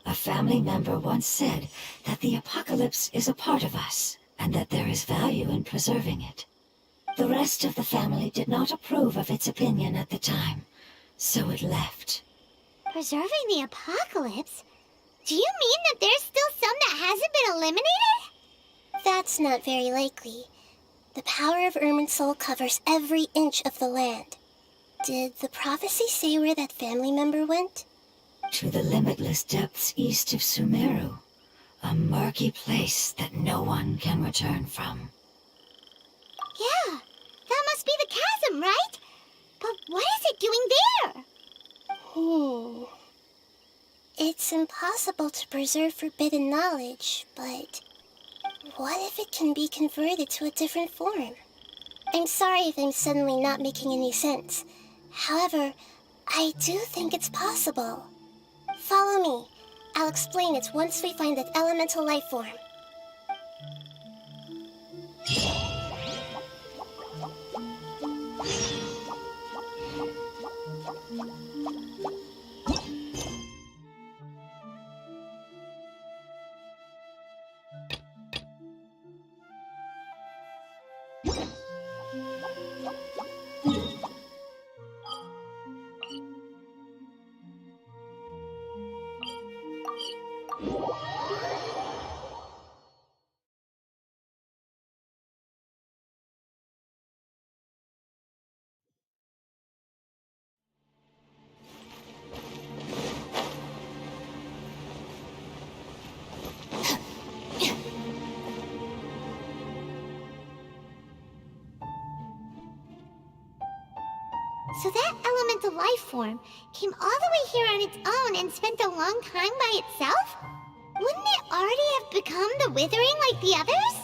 A family member once said that the apocalypse is a part of us, and that there is value in preserving it. The rest of the family did not approve of its opinion at the time, so it left. Preserving the apocalypse? Do you mean that there's still some that hasn't been eliminated? That's not very likely. The power of Irminsul covers every inch of the land. Did the prophecy say where that family member went? To the limitless depths east of Sumeru. A murky place that no one can return from. Yeah, that must be the chasm, right? But what is it doing there? It's impossible to preserve forbidden knowledge, but what if it can be converted to a different form? I'm sorry if I'm suddenly not making any sense. However, I do think it's possible. Follow me. I'll explain it once we find that elemental life form. So that elemental life form came all the way here on its own and spent a long time by itself? Wouldn't it already have become the Withering like the others?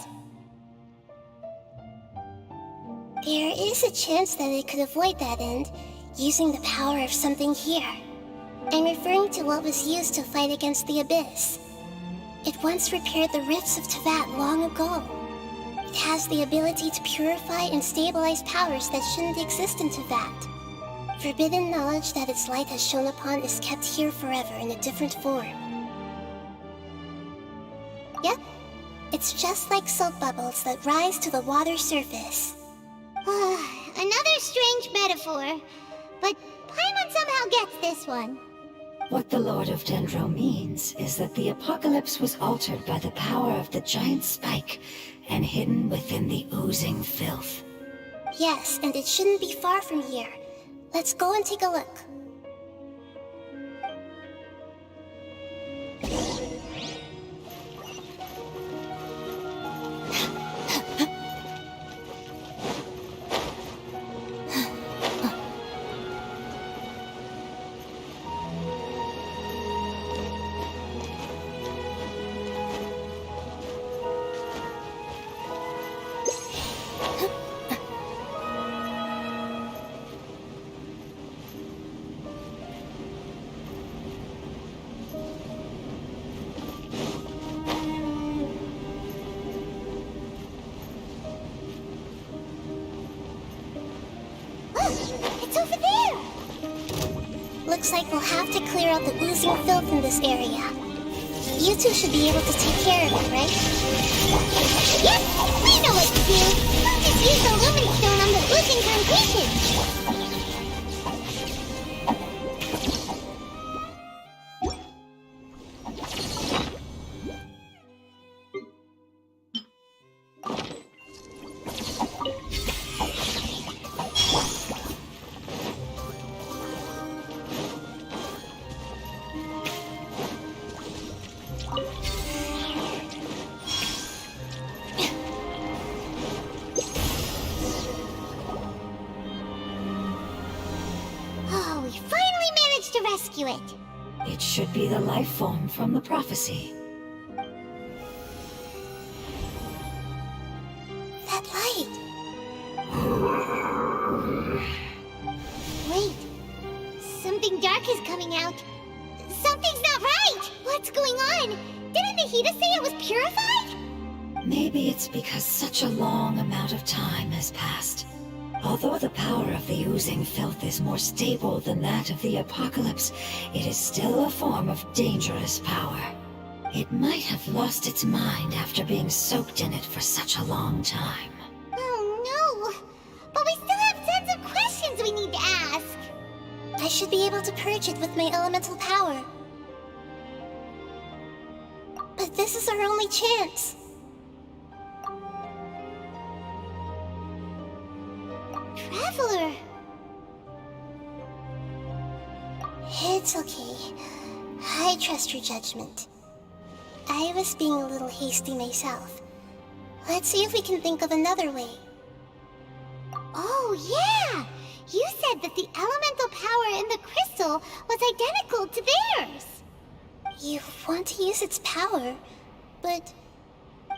There is a chance that it could avoid that end, using the power of something here. I'm referring to what was used to fight against the Abyss. It once repaired the rifts of Tevat long ago. It has the ability to purify and stabilize powers that shouldn't exist in Tevat. Forbidden knowledge that its light has shone upon is kept here forever in a different form. Yep, it's just like soap bubbles that rise to the water's surface. Another strange metaphor, but Paimon somehow gets this one. What the Lord of Dendro means is that the apocalypse was altered by the power of the giant spike and hidden within the oozing filth. Yes, and it shouldn't be far from here. Let's go and take a look. It's over there! Looks like we'll have to clear out the oozing filth in this area. You two should be able to take care of it, right? Yep, we know what to do. We'll just use the Lumen Stone on the oozing concretion. Oh, we finally managed to rescue it. It should be the life form from the prophecy. That light! Wait, something dark is coming out. Something's not right! What's going on? Didn't Nahida say it was purified? Maybe it's because such a long amount of time has passed. Although the power of the oozing filth is more stable than that of the apocalypse, it is still a form of dangerous power. It might have lost its mind after being soaked in it for such a long time. Oh no! But we still have tons of questions we need to ask. I should be able to purge it with my elemental power. But this is our only chance. Traveler! It's okay. I trust your judgment. I was being a little hasty myself. Let's see if we can think of another way. Oh yeah! You said that the elemental power in the crystal was identical to theirs. You want to use its power, but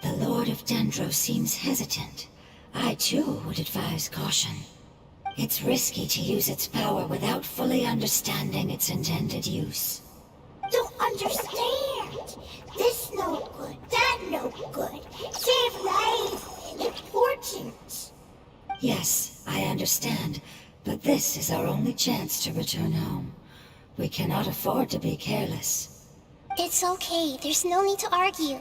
The Lord of Dendro seems hesitant. I too would advise caution. It's risky to use its power without fully understanding its intended use. Don't understand. This no good, that no good. Save life. Important. Yes, I understand, but this is our only chance to return home. We cannot afford to be careless. it's okay. There's no need to argue.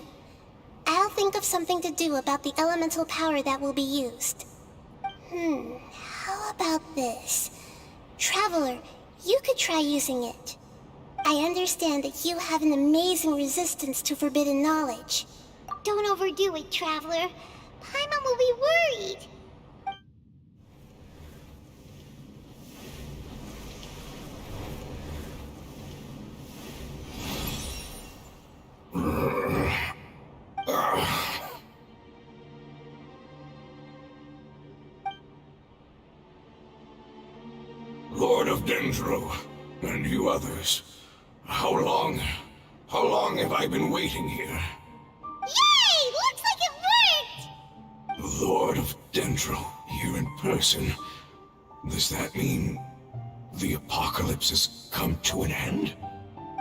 I'll think of something to do about the elemental power that will be used. How about this? Traveler, you could try using it. I understand that you have an amazing resistance to forbidden knowledge. Don't overdo it, Traveler. Paimon will be worried. Lord of Dendro, and you others. How long have I been waiting here? Yay! Looks like it worked! Lord of Dendro, here in person. Does that mean the apocalypse has come to an end?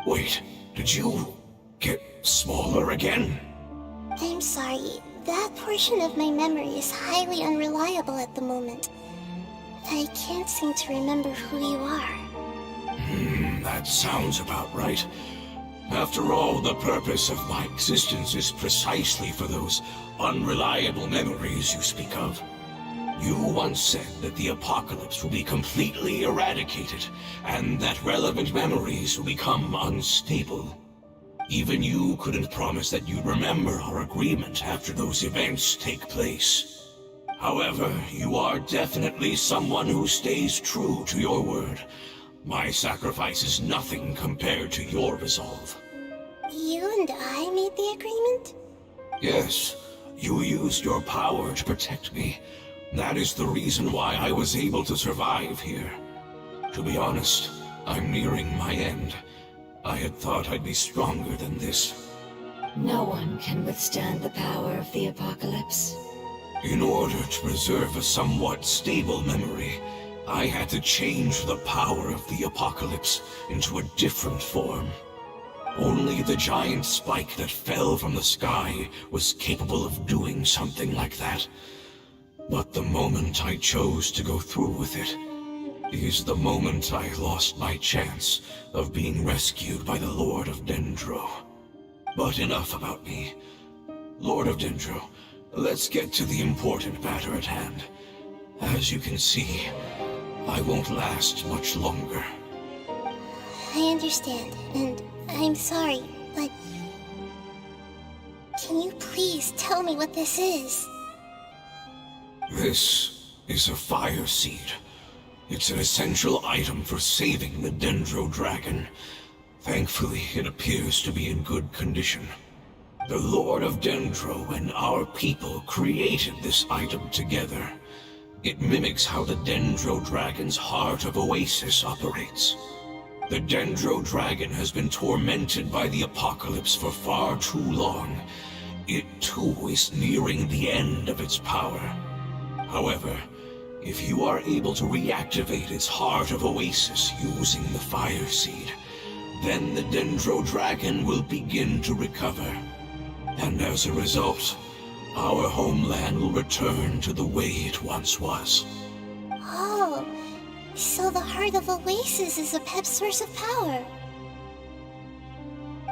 Wait, did you get smaller again? I'm sorry. That portion of my memory is highly unreliable at the moment. I can't seem to remember who you are. That sounds about right. After all, the purpose of my existence is precisely for those unreliable memories you speak of. You once said that the apocalypse will be completely eradicated, and that relevant memories will become unstable. Even you couldn't promise that you'd remember our agreement after those events take place. However, you are definitely someone who stays true to your word. My sacrifice is nothing compared to your resolve. You and I made the agreement? Yes, you used your power to protect me. That is the reason why I was able to survive here. To be honest, I'm nearing my end. I had thought I'd be stronger than this. No one can withstand the power of the apocalypse. In order to preserve a somewhat stable memory, I had to change the power of the apocalypse into a different form. Only the giant spike that fell from the sky was capable of doing something like that. But the moment I chose to go through with it is the moment I lost my chance of being rescued by the Lord of Dendro. But enough about me. Lord of Dendro, let's get to the important matter at hand. As you can see, I won't last much longer. I understand, and I'm sorry, but... Can you please tell me what this is? This is a fire seed. It's an essential item for saving the Dendro Dragon. Thankfully, it appears to be in good condition. The Lord of Dendro and our people created this item together. It mimics how the Dendro Dragon's Heart of Oasis operates. The Dendro Dragon has been tormented by the apocalypse for far too long. It too is nearing the end of its power. However, if you are able to reactivate its Heart of Oasis using the Fire Seed, then the Dendro Dragon will begin to recover. And as a result, our homeland will return to the way it once was. Oh, so the Heart of Oasis is a pep source of power.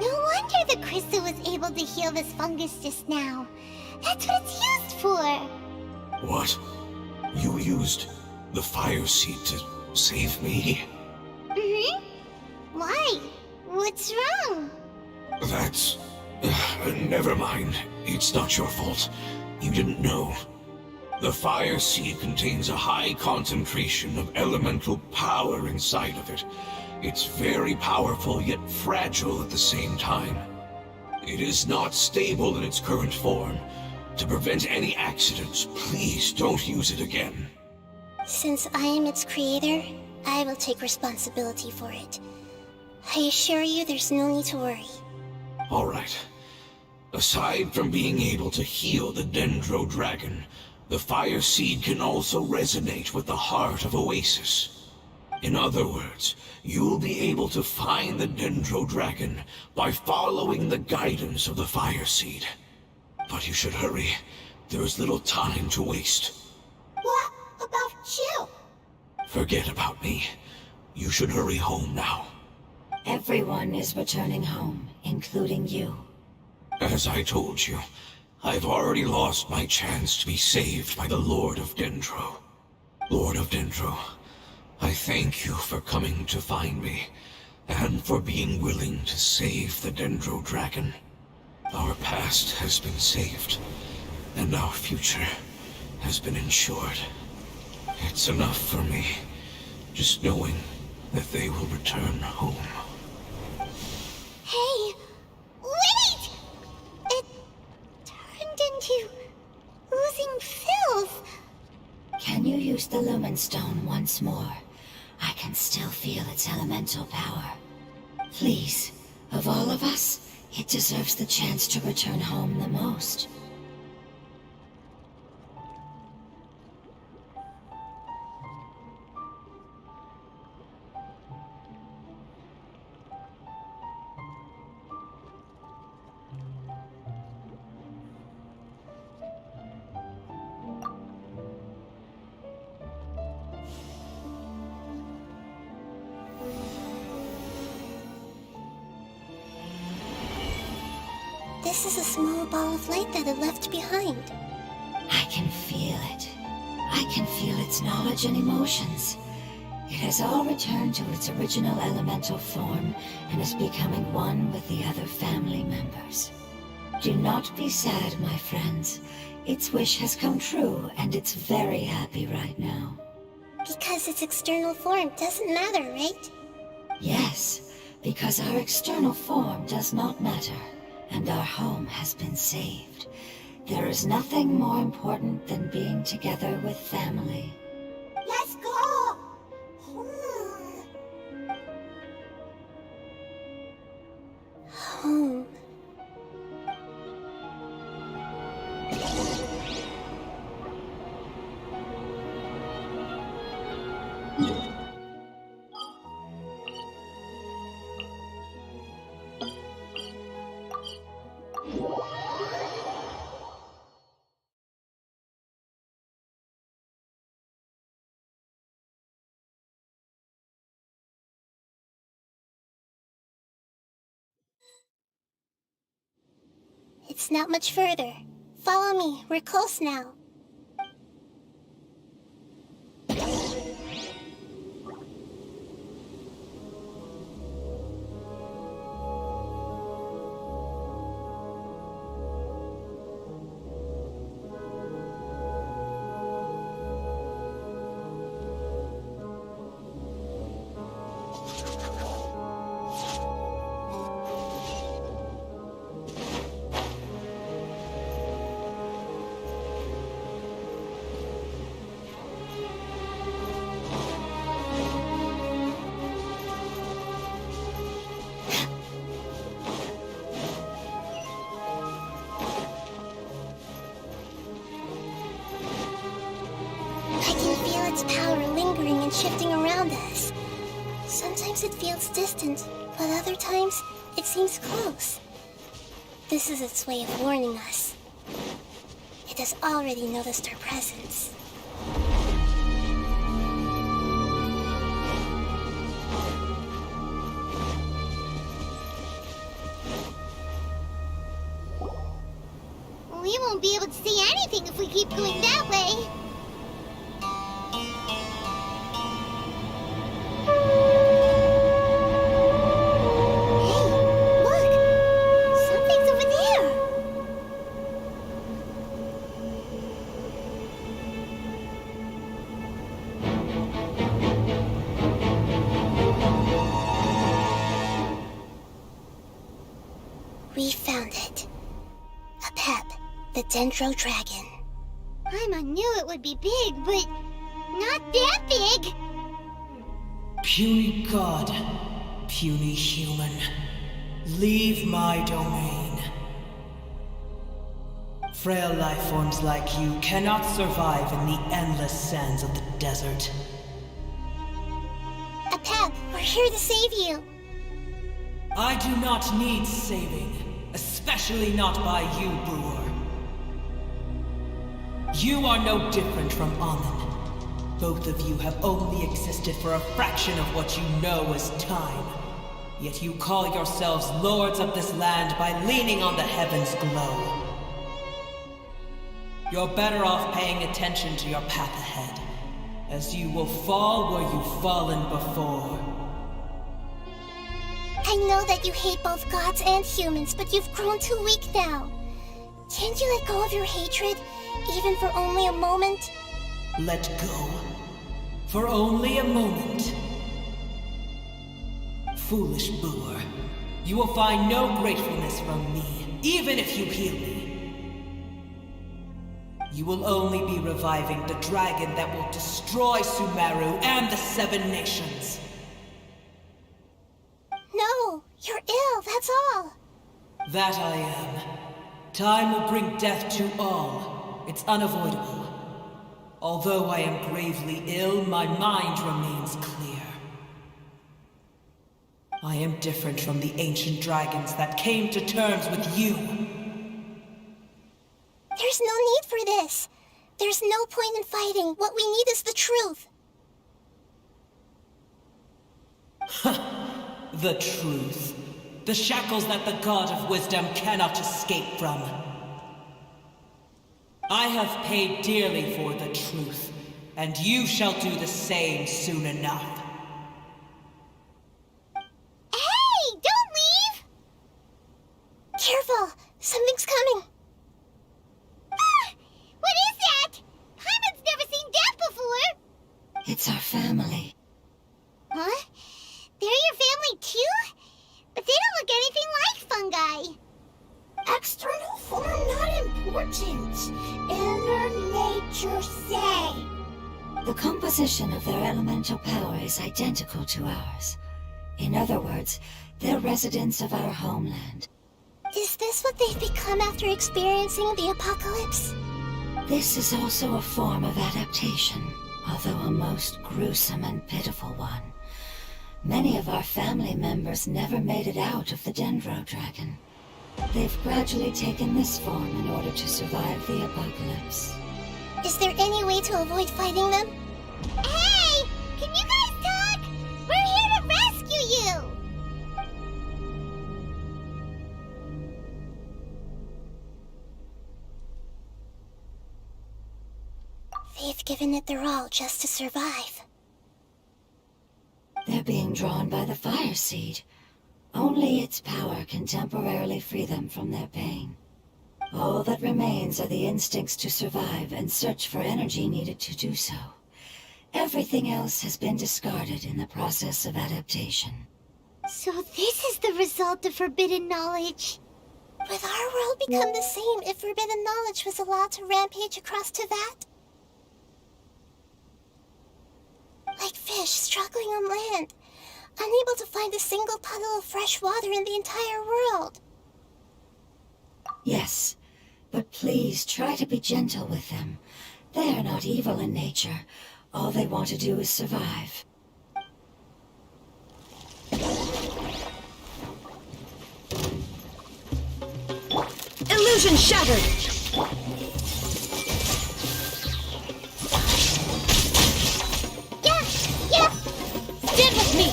No wonder the crystal was able to heal this fungus just now. That's what it's used for. What? You used the Fire Seed to save me? Mm-hmm. Why? What's wrong? That's... never mind. It's not your fault. You didn't know. The Fire Seed contains a high concentration of elemental power inside of it. It's very powerful, yet fragile at the same time. It is not stable in its current form. To prevent any accidents, please don't use it again. Since I am its creator, I will take responsibility for it. I assure you there's no need to worry. All right. Aside from being able to heal the Dendro Dragon, the Fire Seed can also resonate with the Heart of Oasis. In other words, you'll be able to find the Dendro Dragon by following the guidance of the Fire Seed. But you should hurry. There is little time to waste. What about you? Forget about me. You should hurry home now. Everyone is returning home, including you. As I told you, I've already lost my chance to be saved by the Lord of Dendro. Lord of Dendro, I thank you for coming to find me, and for being willing to save the Dendro Dragon. Our past has been saved, and our future has been ensured. It's enough for me, just knowing that they will return home. Hey, wait! It turned into oozing filth. Can you use the Lumen Stone once more? I can still feel its elemental power. Please, of all of us, it deserves the chance to return home the most. This is a small ball of light that it left behind. I can feel it. I can feel its knowledge and emotions. It has all returned to its original elemental form and is becoming one with the other family members. Do not be sad, my friends. Its wish has come true, and it's very happy right now. Because its external form doesn't matter, right? Yes, because our external form does not matter, and our home has been saved. There is nothing more important than being together with family. Let's go! Home. It's not much further. Follow me, we're close now. I can feel its power lingering and shifting around us. Sometimes it feels distant, but other times it seems close. This is its way of warning us. It has already noticed our presence. We won't be able to see anything if we keep going that way. Hey, look! Something's over there! We found it. A pep, the Dendro Dragon. Paimon knew it would be big, but not that big! Puny god, puny human, leave my domain. Frail life forms like you cannot survive in the endless sands of the desert. A pep, we're here to save you. I do not need saving, especially not by you, Brewer. You are no different from Amun. Both of you have only existed for a fraction of what you know as time. Yet you call yourselves lords of this land by leaning on the heavens' glow. You're better off paying attention to your path ahead, as you will fall where you've fallen before. I know that you hate both gods and humans, but you've grown too weak now. Can't you let go of your hatred, even for only a moment? Let go. For only a moment. Foolish Boor, you will find no gratefulness from me, even if you heal me. You will only be reviving the dragon that will destroy Sumeru and the Seven Nations. No, you're ill, that's all. That I am. Time will bring death to all. It's unavoidable. Although I am gravely ill, my mind remains clear. I am different from the ancient dragons that came to terms with you. There's no need for this. There's no point in fighting. What we need is the truth. The truth. The shackles that the God of Wisdom cannot escape from. I have paid dearly for the truth, and you shall do the same soon enough. Hey, don't leave! Careful! Something's coming! Ah! What is that? Paimon's never seen that before! It's our family. Huh? They're your family too? But they don't look anything like fungi. External form not important. Inner nature say. The composition of their elemental power is identical to ours. In other words, they're residents of our homeland. Is this what they've become after experiencing the apocalypse? This is also a form of adaptation, although a most gruesome and pitiful one. Many of our family members never made it out of the Dendro Dragon. They've gradually taken this form in order to survive the apocalypse. Is there any way to avoid fighting them? Hey! Can you guys talk? We're here to rescue you! They've given it their all just to survive. They're being drawn by the fire seed. Only its power can temporarily free them from their pain. All that remains are the instincts to survive and search for energy needed to do so. Everything else has been discarded in the process of adaptation. So this is the result of forbidden knowledge. Would our world become the same if forbidden knowledge was allowed to rampage across Teyvat? Like fish struggling on land, unable to find a single puddle of fresh water in the entire world. Yes, but please try to be gentle with them. They are not evil in nature. All they want to do is survive. Illusion shattered! Yeah! Stand with me!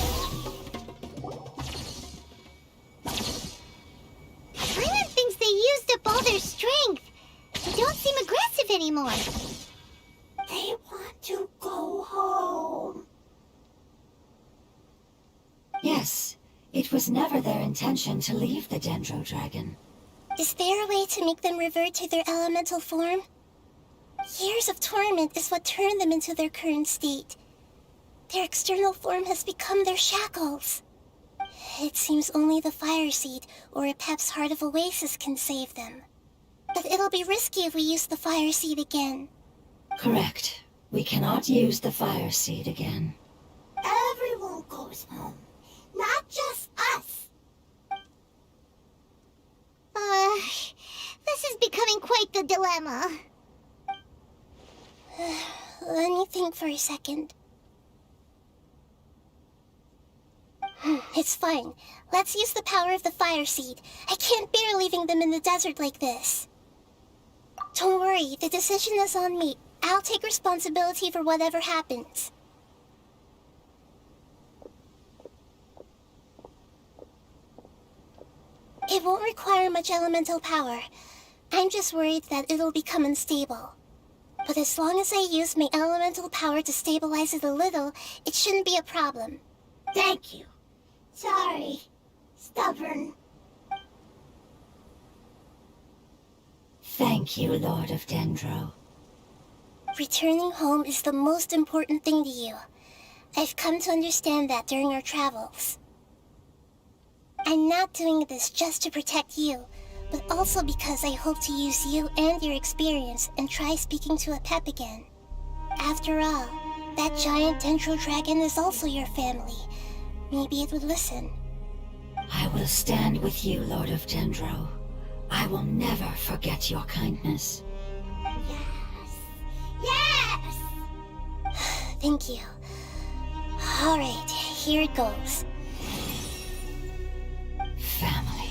Paimon thinks they used up all their strength. They don't seem aggressive anymore. They want to go home. Yes, it was never their intention to leave the Dendro Dragon. Is there a way to make them revert to their elemental form? Years of torment is what turned them into their current state. Their external form has become their shackles. It seems only the fire seed or a Pep's Heart of Oasis can save them. But it'll be risky if we use the fire seed again. Correct. We cannot use the fire seed again. Everyone goes home, not just us. This is becoming quite the dilemma. Let me think for a second. It's fine. Let's use the power of the fire seed. I can't bear leaving them in the desert like this. Don't worry, the decision is on me. I'll take responsibility for whatever happens. It won't require much elemental power. I'm just worried that it'll become unstable. But as long as I use my elemental power to stabilize it a little, it shouldn't be a problem. Thank you. Sorry. Stubborn. Thank you, Lord of Dendro. Returning home is the most important thing to you. I've come to understand that during our travels. I'm not doing this just to protect you, but also because I hope to use you and your experience and try speaking to a Pep again. After all, that giant Dendro Dragon is also your family. Maybe it would listen. I will stand with you, Lord of Dendro. I will never forget your kindness. Yes! Thank you. All right, here it goes. Family.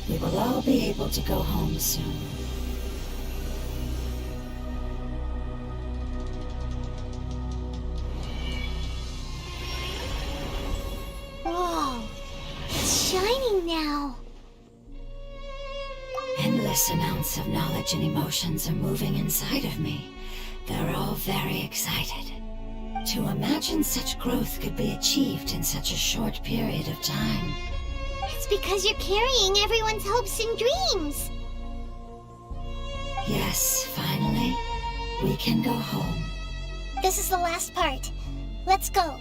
We will all be able to go home soon. Whoa. It's shining now. Endless amounts of knowledge and emotions are moving inside of me. They're all very excited. To imagine such growth could be achieved in such a short period of time. It's because you're carrying everyone's hopes and dreams. Yes, finally, we can go home. This is the last part. Let's go.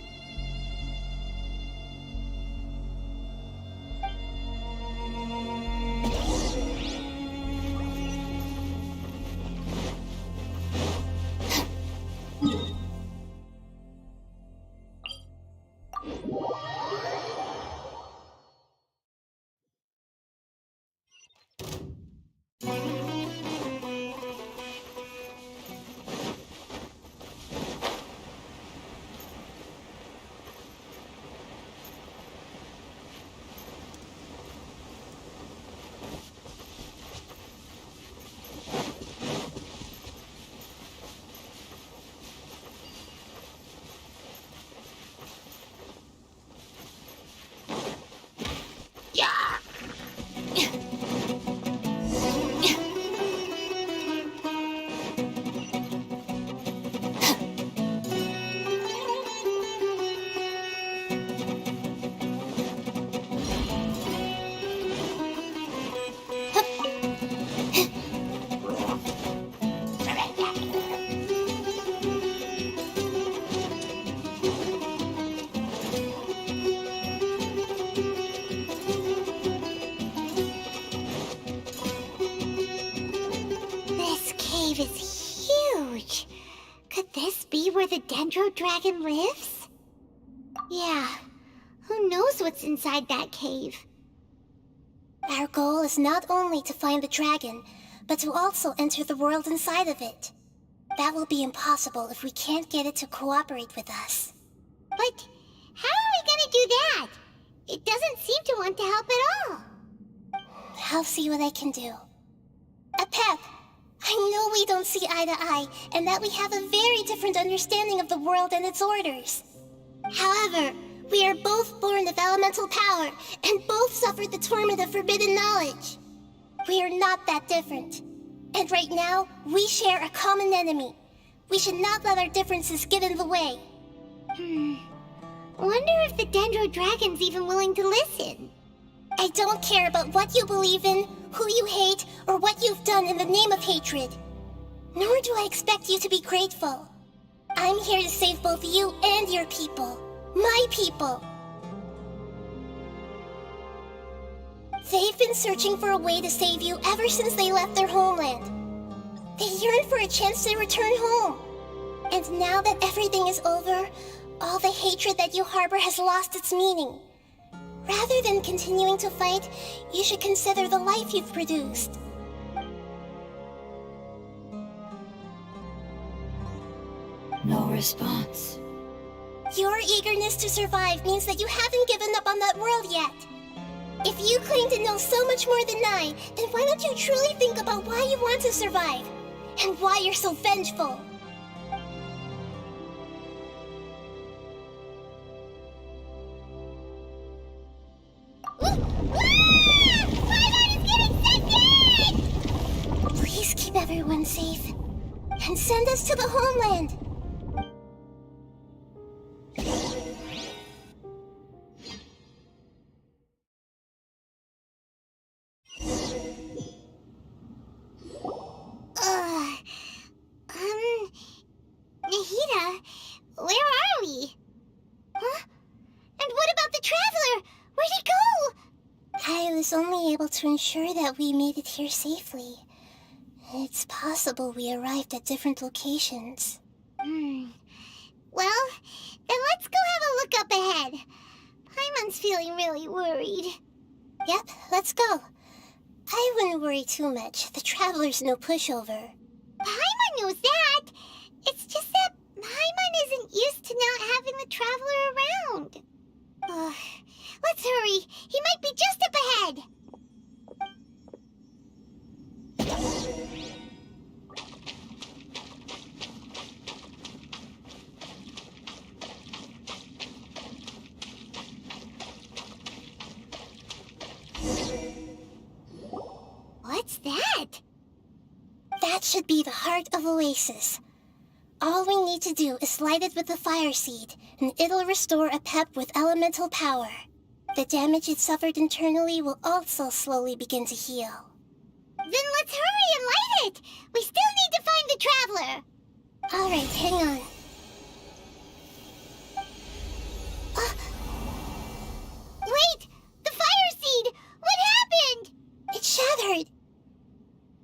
This cave is huge. Could this be where the Dendro Dragon lives? Yeah, who knows what's inside that cave? Our goal is not only to find the dragon, but to also enter the world inside of it. That will be impossible if we can't get it to cooperate with us. But how are we gonna do that? It doesn't seem to want to help at all. I'll see what I can do. Pep, I know we don't see eye to eye, and that we have a very different understanding of the world and its orders. However, we are both born of elemental power, and both suffered the torment of forbidden knowledge. We are not that different. And right now, we share a common enemy. We should not let our differences get in the way. Wonder if the Dendro Dragon's even willing to listen. I don't care about what you believe in, who you hate, or what you've done in the name of hatred. Nor do I expect you to be grateful. I'm here to save both you and your people. My people. They've been searching for a way to save you ever since they left their homeland. They yearn for a chance to return home. And now that everything is over, all the hatred that you harbor has lost its meaning. Rather than continuing to fight, you should consider the life you've produced. No response. Your eagerness to survive means that you haven't given up on that world yet. If you claim to know so much more than I, then why don't you truly think about why you want to survive? And why you're so vengeful? Please keep everyone safe. And send us to the homeland. Nahida, where are we? Huh? And what about the Traveler? Where'd he go? I was only able to ensure that we made it here safely. It's possible we arrived at different locations. Well, then let's go have a look up ahead. Paimon's feeling really worried. Yep, let's go. I wouldn't worry too much. The Traveler's no pushover. Paimon knows that. It's just that Paimon isn't used to not having the Traveler around. Let's hurry. He might be just up ahead. What's that? That should be the heart of Oasis. All we need to do is light it with the fire seed, and it'll restore a pep with elemental power. The damage it suffered internally will also slowly begin to heal. Then let's hurry and light it! We still need to find the traveler! Alright, hang on. Wait! The fire seed! What happened? It shattered!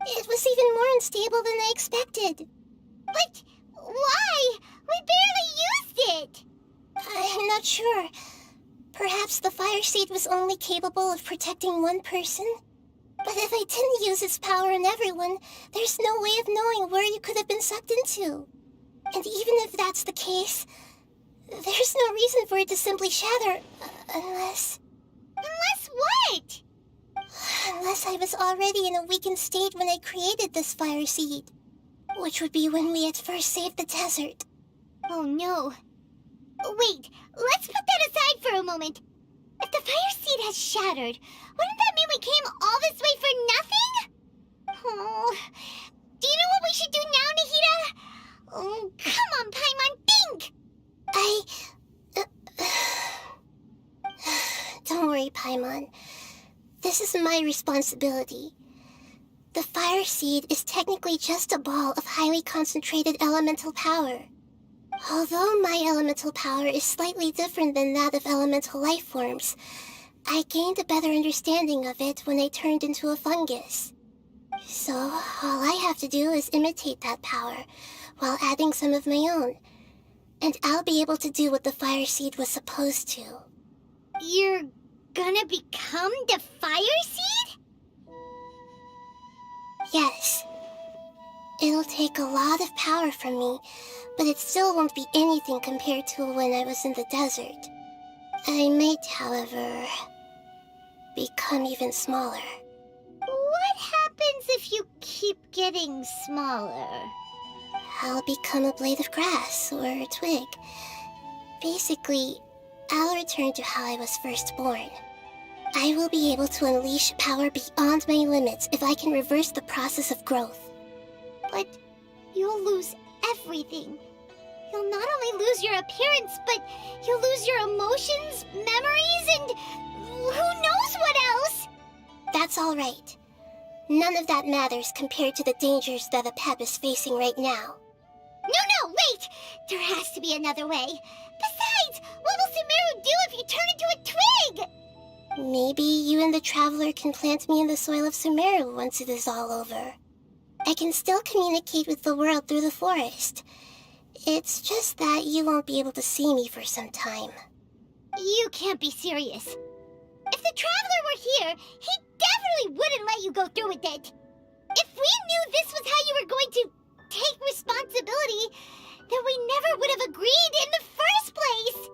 It was even more unstable than I expected. But why? We barely used it! I'm not sure. Perhaps the fire seed was only capable of protecting one person? But if I didn't use its power on everyone, there's no way of knowing where you could have been sucked into. And even if that's the case, there's no reason for it to simply shatter, unless... Unless what? Unless I was already in a weakened state when I created this fire seed. Which would be when we at first saved the desert. Oh no. Wait, let's put that aside for a moment. If the fire seed has shattered, wouldn't that mean we came all this way for nothing? Oh, do you know what we should do now, Nahida? Oh, come on, Paimon, think! Don't worry, Paimon. This is my responsibility. The fire seed is technically just a ball of highly concentrated elemental power. Although my elemental power is slightly different than that of elemental life forms, I gained a better understanding of it when I turned into a fungus. So, all I have to do is imitate that power, while adding some of my own. And I'll be able to do what the fire seed was supposed to. You're gonna become the fire seed? Yes. It'll take a lot of power from me, but it still won't be anything compared to when I was in the desert. I might, however, become even smaller. What happens if you keep getting smaller? I'll become a blade of grass or a twig. Basically, I'll return to how I was first born. I will be able to unleash power beyond my limits if I can reverse the process of growth. But you'll lose everything. You'll not only lose your appearance, but you'll lose your emotions, memories, and who knows what else? That's all right. None of that matters compared to the dangers that a pep is facing right now. No, wait! There has to be another way. Besides, what will Sumeru do if you turn into a twig? Maybe you and the Traveler can plant me in the soil of Sumeru once it is all over. I can still communicate with the world through the forest. It's just that you won't be able to see me for some time. You can't be serious. If the Traveler were here, he definitely wouldn't let you go through with it. If we knew this was how you were going to take responsibility, then we never would have agreed in the first place.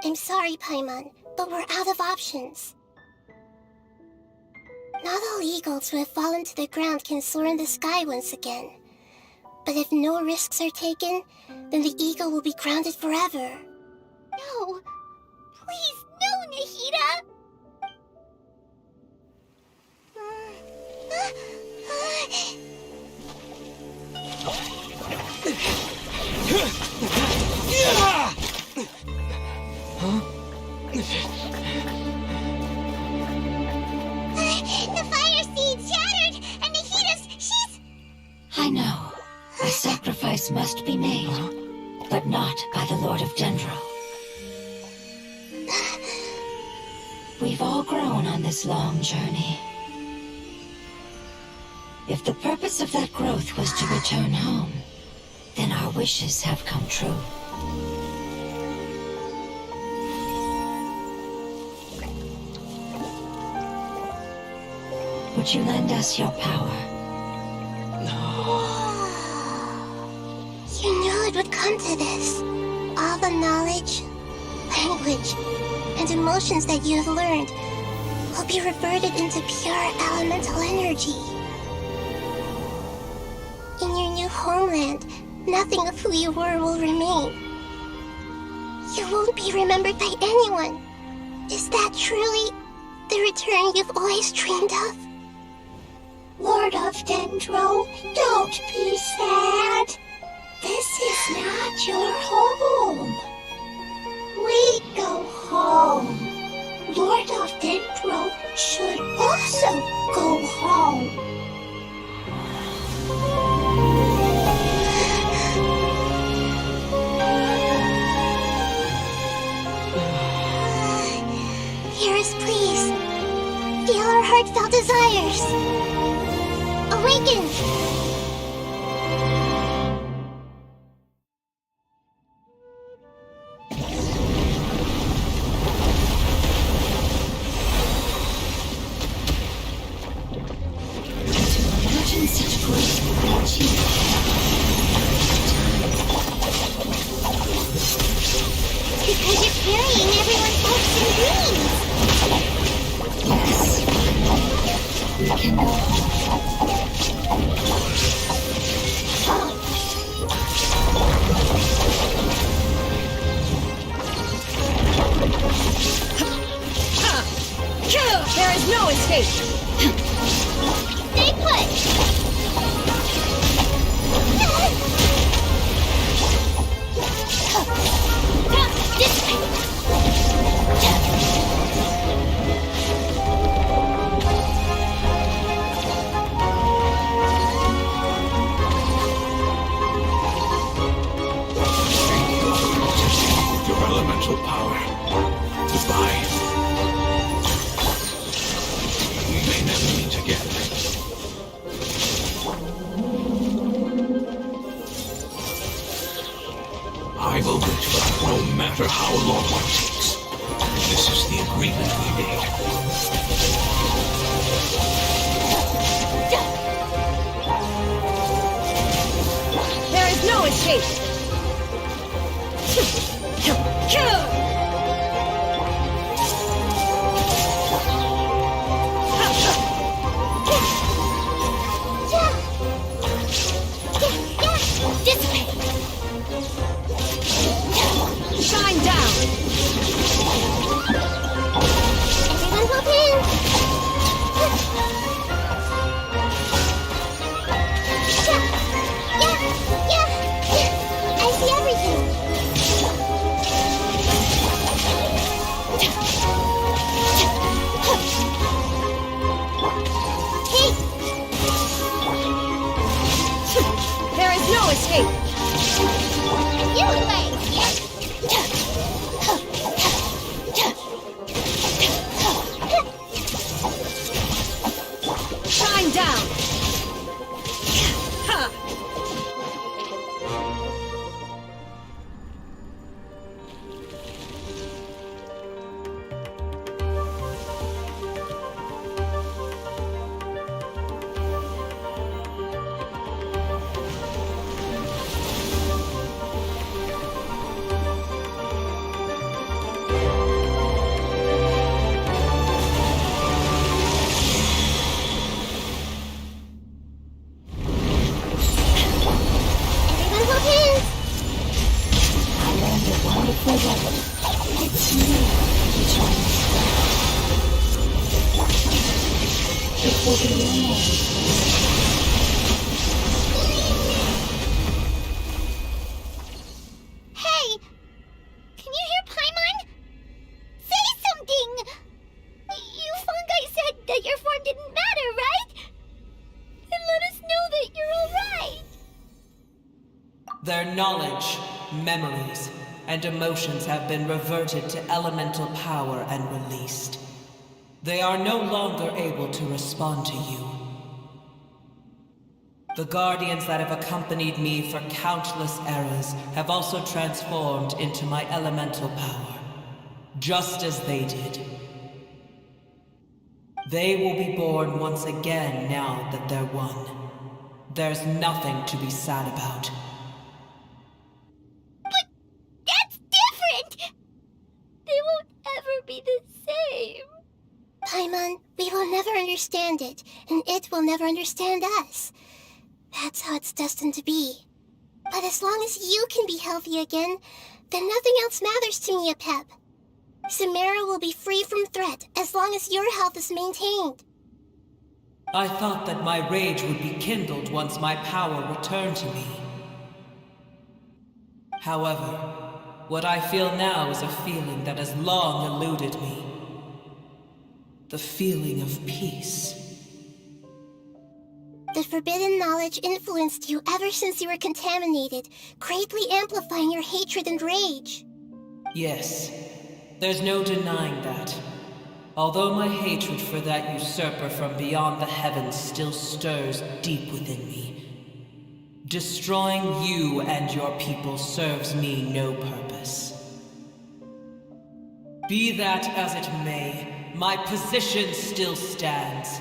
I'm sorry, Paimon, but we're out of options. Not all eagles who have fallen to the ground can soar in the sky once again. But if no risks are taken, then the eagle will be grounded forever. No. Please, no, Nahida. The fire seed shattered, and she's... I know. A sacrifice must be made, but not by the Lord of Dendro. We've all grown on this long journey. If the purpose of that growth was to return home, then our wishes have come true. Would you lend us your power? You knew it would come to this. All the knowledge, language, and emotions that you have learned will be reverted into pure elemental energy. In your new homeland, nothing of who you were will remain. You won't be remembered by anyone. Is that truly the return you've always dreamed of? Lord of Dendro, don't be sad. This is not your home. We go home. Lord of Dendro should also go home. Hear us, please. Feel our heartfelt desires. Awaken! Imagine such great energy. Because you're carrying everyone's hopes and dreams. Yes. We can go There is no escape! Stay put! This way! With your elemental power. Goodbye. We may never meet again. I will return no matter how long it takes. This is the agreement we made. There is no escape! This way! Shine down! Everyone hop in! I see everything! Hey! There is no escape! You away! Shine down! Ha! Everyone hop in! I learned a wonderful lesson. It's me who joins. It will be your name. Hey! Can you hear Paimon? Say something! You fungi said that your form didn't matter, right? Then let us know that you're alright! Their knowledge, memories, and emotions have been reverted to elemental power and released. They are no longer able to respond to you. The guardians that have accompanied me for countless eras have also transformed into my elemental power, just as they did. They will be born once again now that they're one. There's nothing to be sad about. But that's different! They won't ever be the same. Paimon, we will never understand it, and it will never understand us. That's how it's destined to be. But as long as you can be healthy again, then nothing else matters to me, Apep. Samara will be free from threat as long as your health is maintained. I thought that my rage would be kindled once my power returned to me. However, what I feel now is a feeling that has long eluded me. The feeling of peace. The forbidden knowledge influenced you ever since you were contaminated, greatly amplifying your hatred and rage. Yes, there's no denying that. Although my hatred for that usurper from beyond the heavens still stirs deep within me, destroying you and your people serves me no purpose. Be that as it may, my position still stands,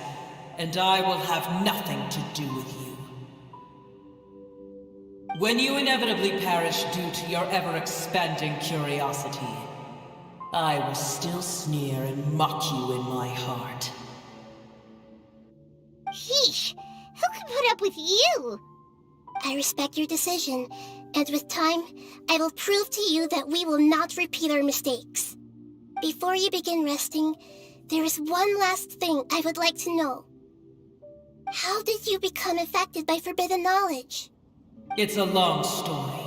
and I will have nothing to do with you. When you inevitably perish due to your ever-expanding curiosity, I will still sneer and mock you in my heart. Heesh, who can put up with you? I respect your decision, and with time, I will prove to you that we will not repeat our mistakes. Before you begin resting, there is one last thing I would like to know. How did you become affected by forbidden knowledge? It's a long story.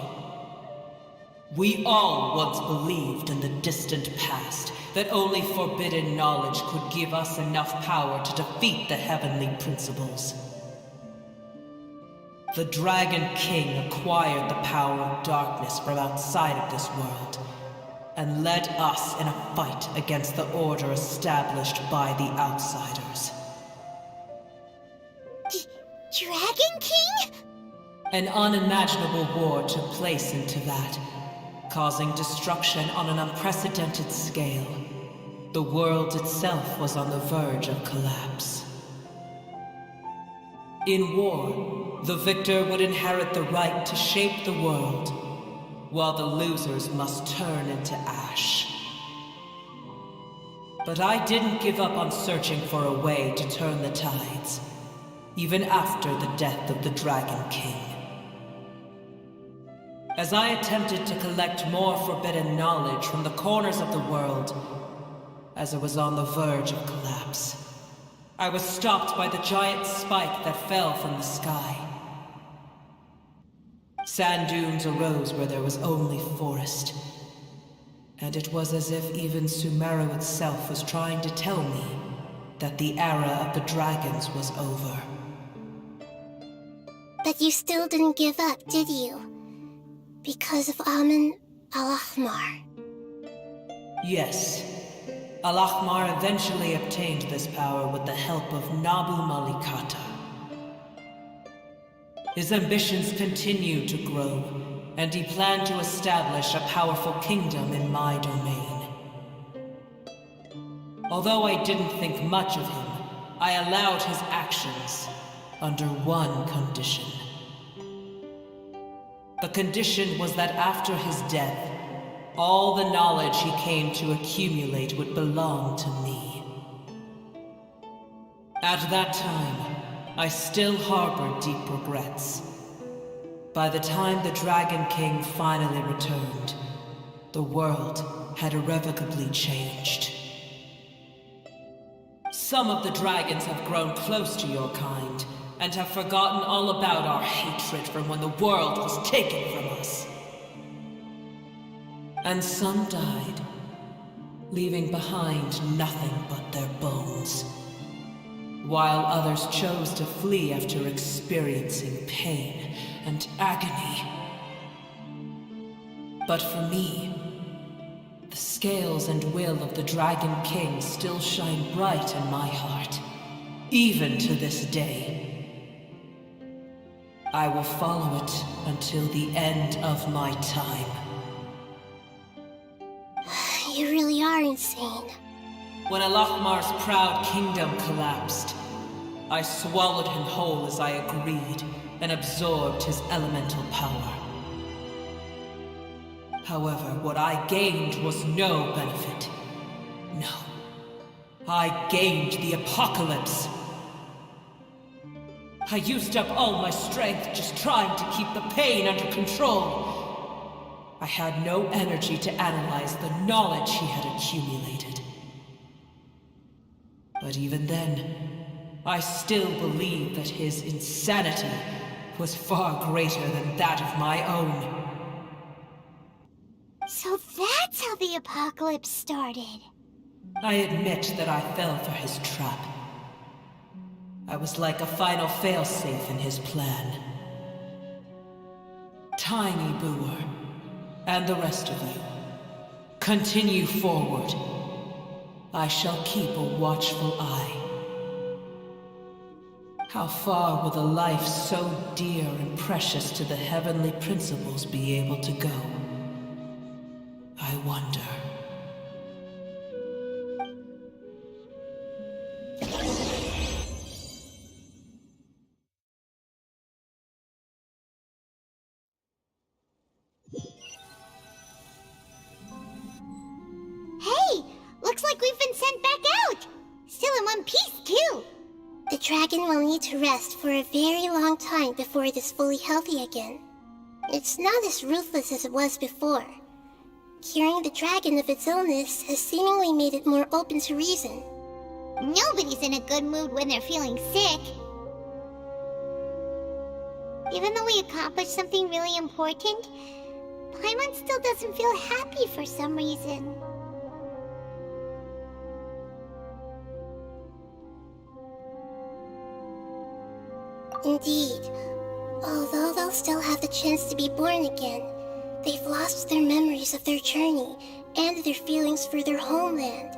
We all once believed in the distant past that only forbidden knowledge could give us enough power to defeat the heavenly principles. The Dragon King acquired the power of darkness from outside of this world, and led us in a fight against the order established by the outsiders. Dragon King? An unimaginable war took place into that, causing destruction on an unprecedented scale. The world itself was on the verge of collapse. In war, the victor would inherit the right to shape the world, while the losers must turn into ash. But I didn't give up on searching for a way to turn the tides, even after the death of the Dragon King. As I attempted to collect more forbidden knowledge from the corners of the world, as it was on the verge of collapse, I was stopped by the giant spike that fell from the sky. Sand dunes arose where there was only forest, and it was as if even Sumeru itself was trying to tell me that the era of the dragons was over. But you still didn't give up, did you? Because of Amun al-Ahmar. Yes. Al-Ahmar eventually obtained this power with the help of Nabu Malikata. His ambitions continued to grow, and he planned to establish a powerful kingdom in my domain. Although I didn't think much of him, I allowed his actions under one condition. The condition was that after his death, all the knowledge he came to accumulate would belong to me. At that time, I still harbored deep regrets. By the time the Dragon King finally returned, the world had irrevocably changed. Some of the dragons have grown close to your kind, and have forgotten all about our hatred from when the world was taken from us. And some died, leaving behind nothing but their bones, while others chose to flee after experiencing pain and agony. But for me, the scales and will of the Dragon King still shine bright in my heart, even to this day. I will follow it until the end of my time. You really are insane. When Al-Ahmar's proud kingdom collapsed, I swallowed him whole as I agreed and absorbed his elemental power. However, what I gained was no benefit. No. I gained the apocalypse. I used up all my strength just trying to keep the pain under control. I had no energy to analyze the knowledge he had accumulated. But even then, I still believed that his insanity was far greater than that of my own. So that's how the apocalypse started. I admit that I fell for his trap. I was like a final failsafe in his plan. Tiny Booer, and the rest of you, continue forward. I shall keep a watchful eye. How far will the life so dear and precious to the heavenly principles be able to go? I wonder. Hey, looks like we've been sent back out. Still in one piece, too. The dragon will need to rest for a very long time before it is fully healthy again. It's not as ruthless as it was before. Curing the dragon of its illness has seemingly made it more open to reason. Nobody's in a good mood when they're feeling sick. Even though we accomplished something really important, Paimon still doesn't feel happy for some reason. Indeed. Although they'll still have the chance to be born again, they've lost their memories of their journey and their feelings for their homeland.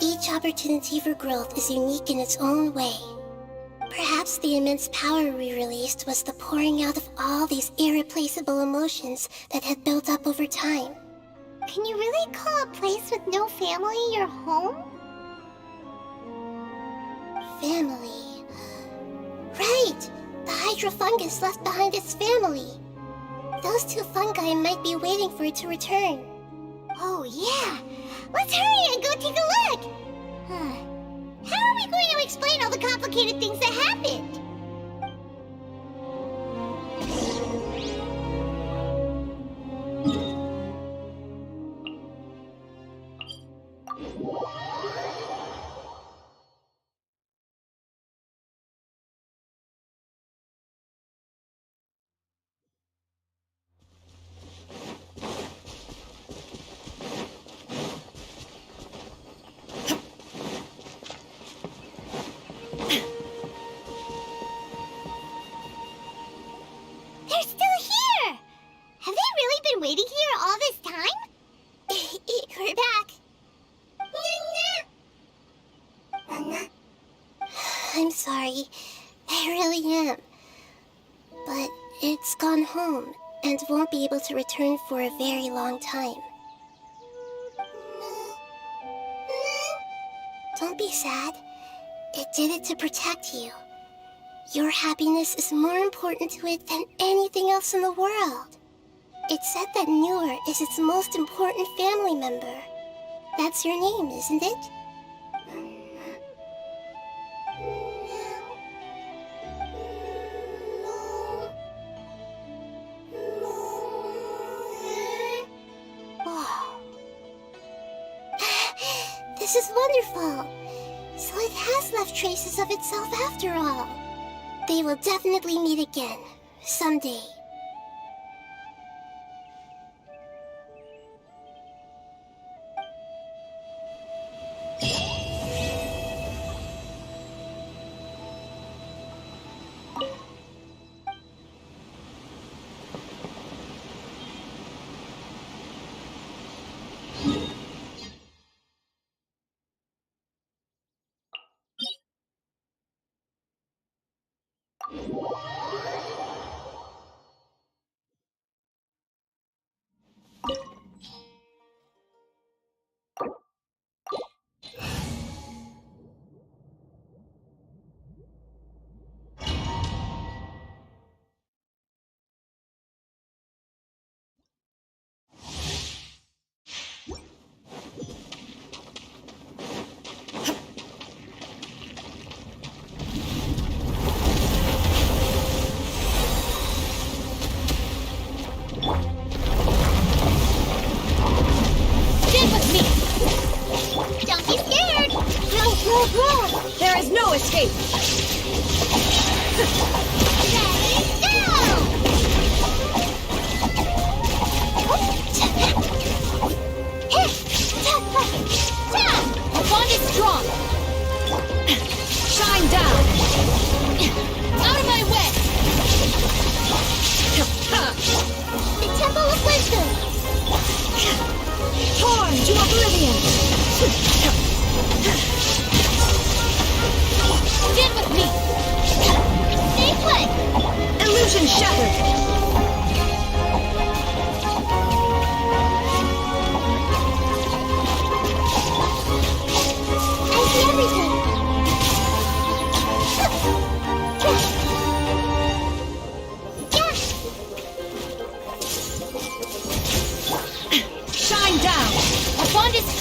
Each opportunity for growth is unique in its own way. Perhaps the immense power we released was the pouring out of all these irreplaceable emotions that had built up over time. Can you really call a place with no family your home? Family. Right! The Hydra fungus left behind its family. Those two fungi might be waiting for it to return. Oh, yeah. Let's hurry and go take a look. How are we going to explain all the complicated things that happened? They're still here! Have they really been waiting here all this time? We're back. I'm sorry. I really am. But it's gone home and won't be able to return for a very long time. Don't be sad. It did it to protect you. Your happiness is more important to it than anything else in the world. It's said that Newer is its most important family member. That's your name, isn't it? This is wonderful. So it has left traces of itself after all. They will definitely meet again, someday. There is no escape! Ready, go!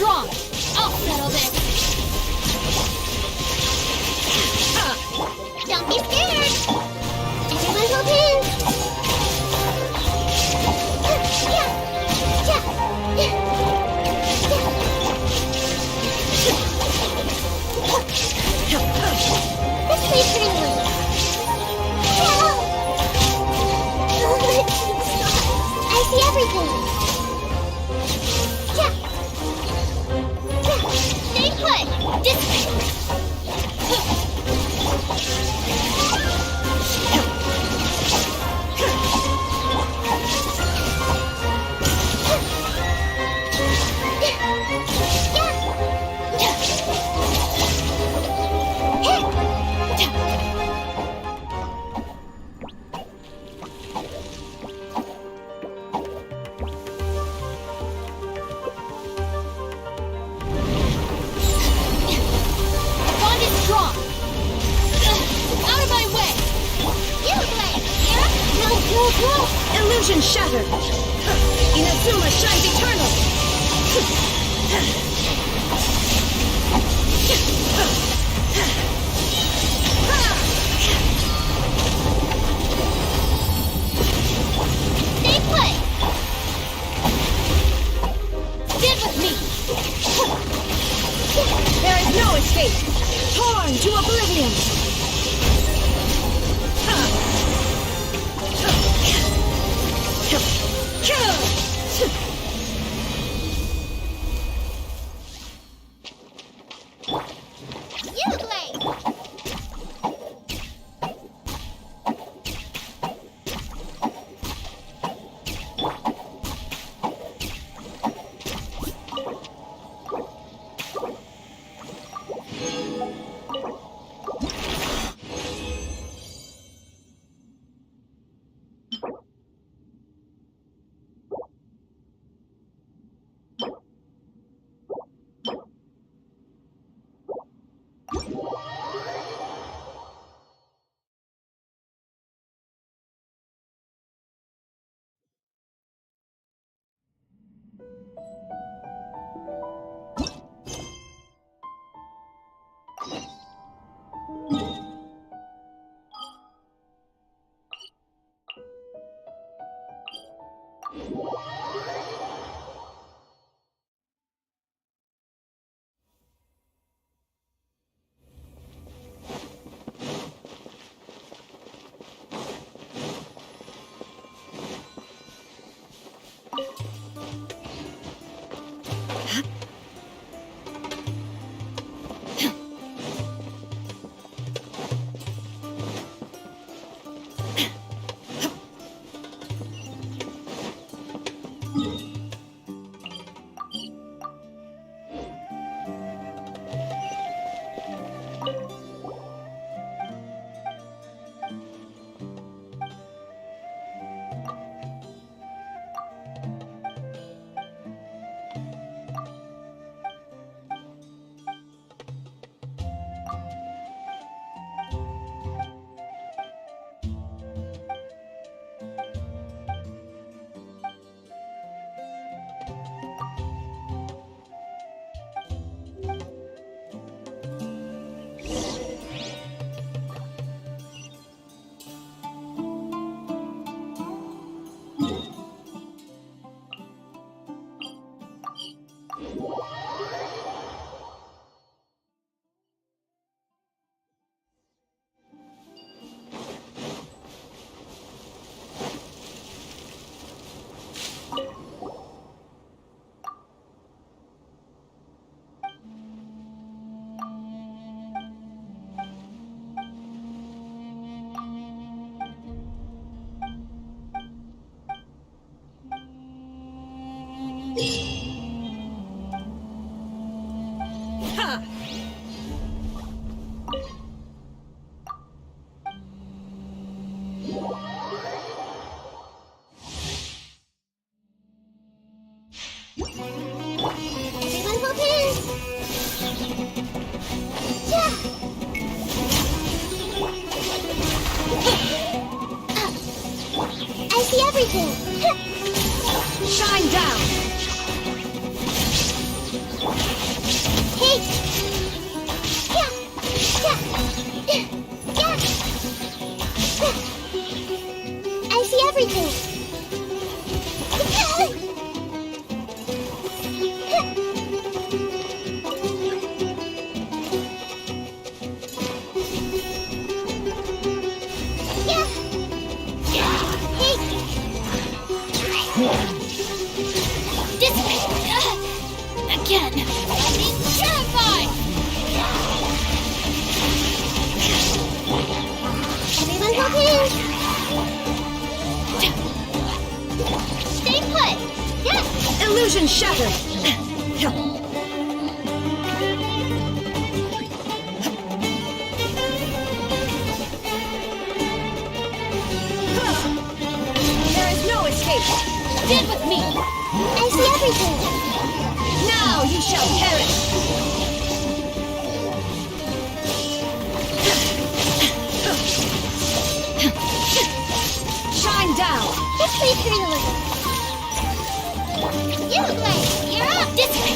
strong. I'll settle this. Don't be scared. Everyone hold hands. This way, friendly. I see everything. Stay put. This way. Bond is strong. Out of my way. You play, Kira. No. Illusion shattered. Inazuma shines eternal. Stay put. Stand with me. There is no escape. Torn to oblivion. You play. Everyone hold hands. Yeah. I see everything. Shine down. Illusion shattered! There is no escape! Stand with me! I see everything. Now you shall perish! Shine down! Let's play through a little. You play. You're up this way.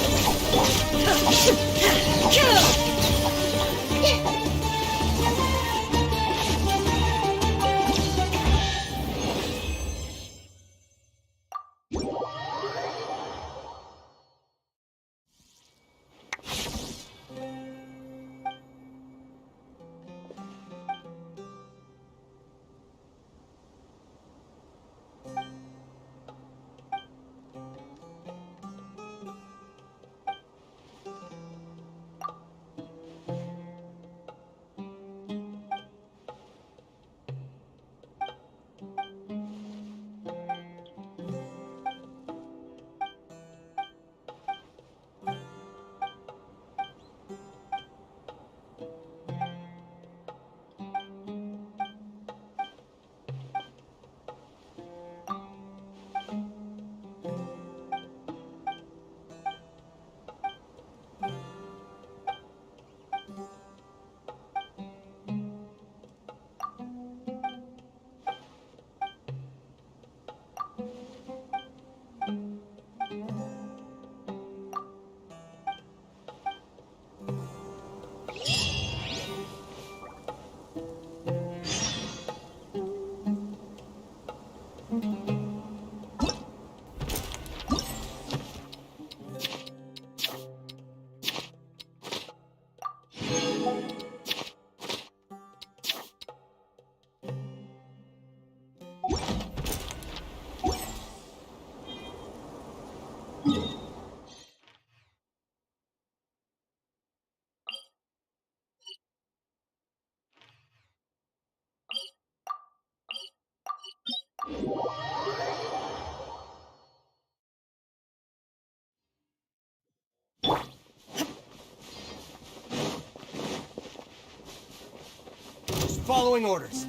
Following orders.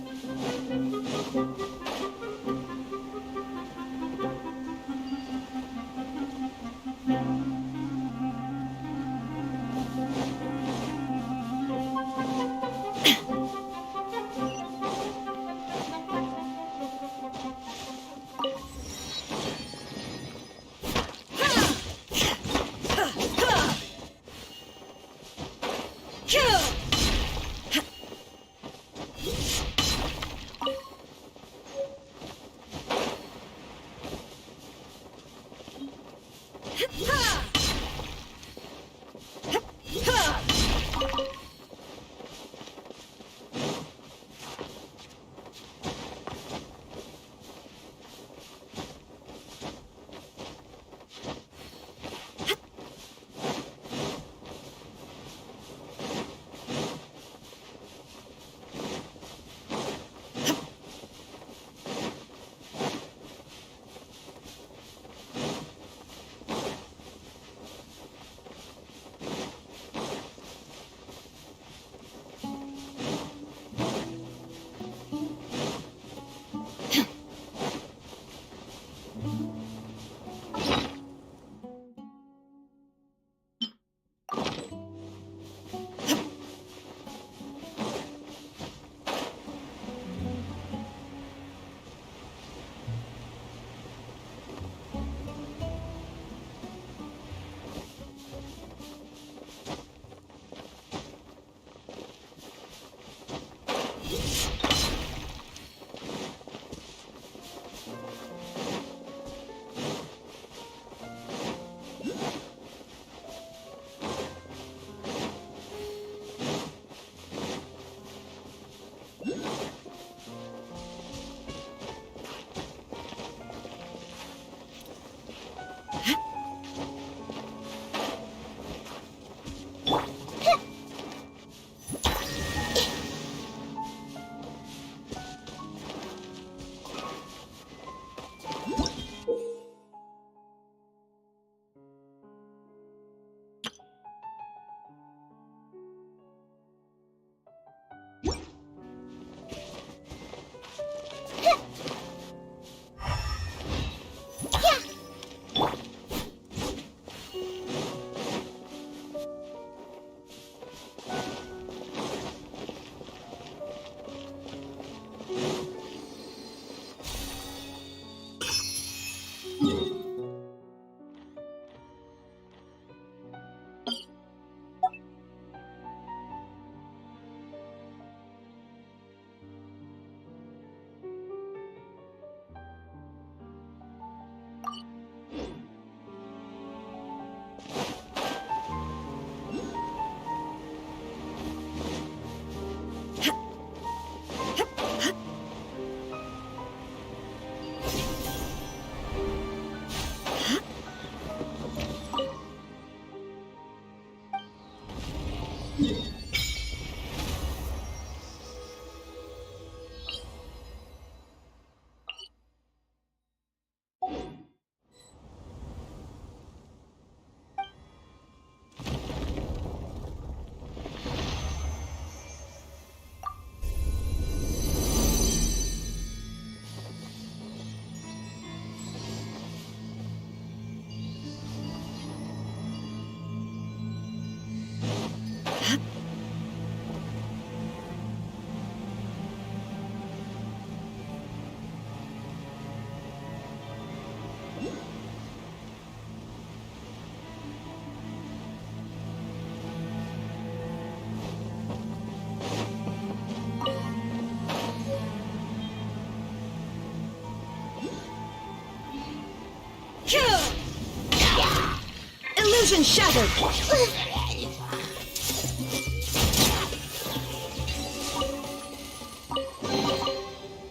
Illusion shattered!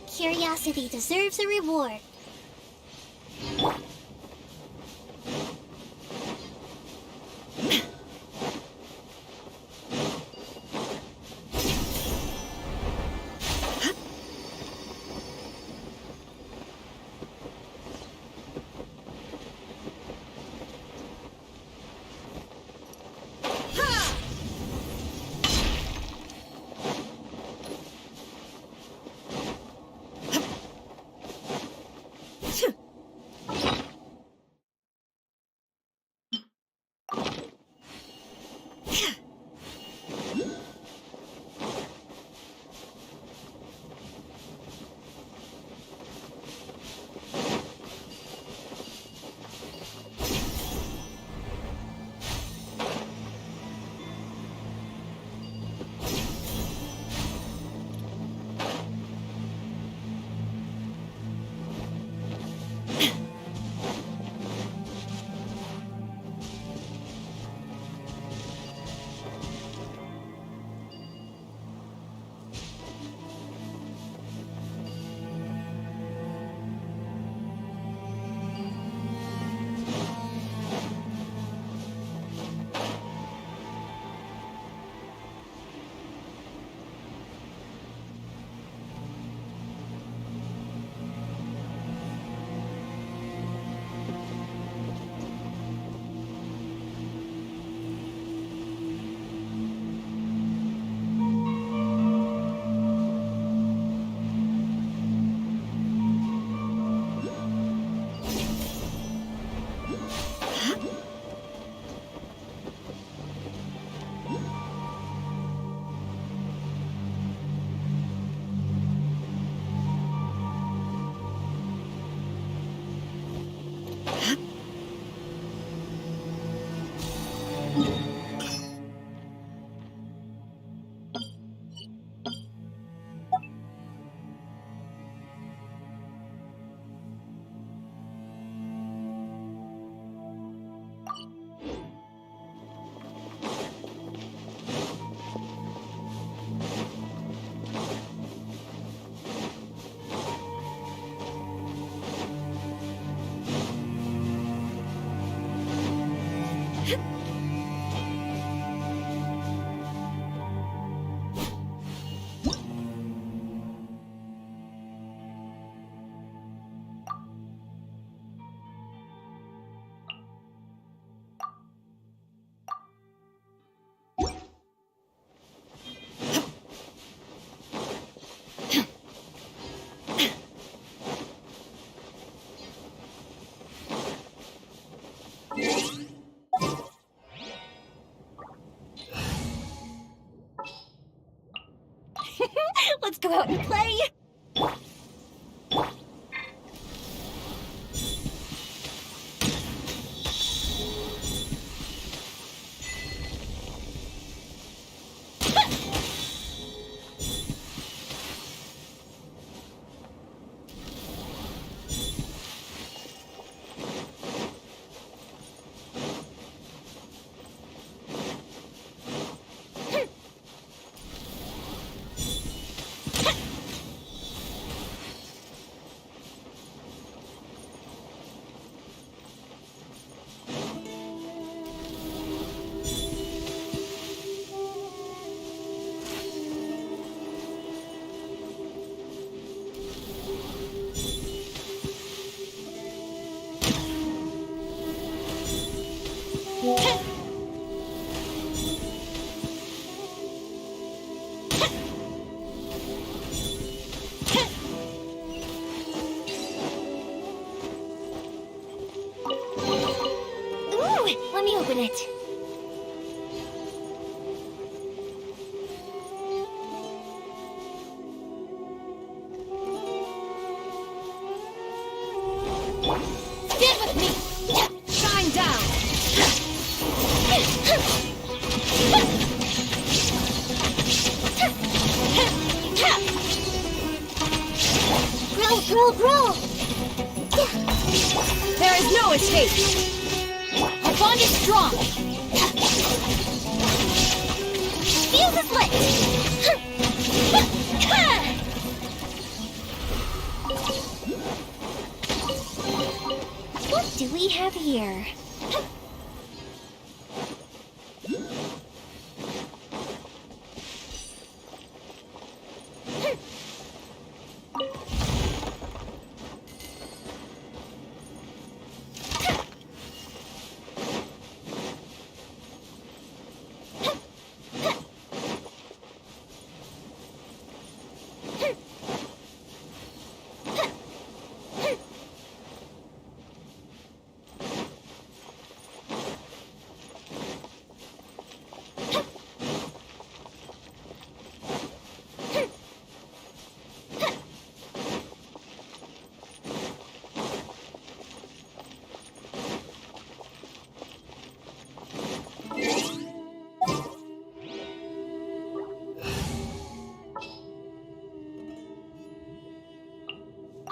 Curiosity deserves a reward. Let's go out and play! Ooh, let me open it. Stand with me! Shine down! Grow! There is no escape! Our bond is strong! Fuse is lit! What do we have here?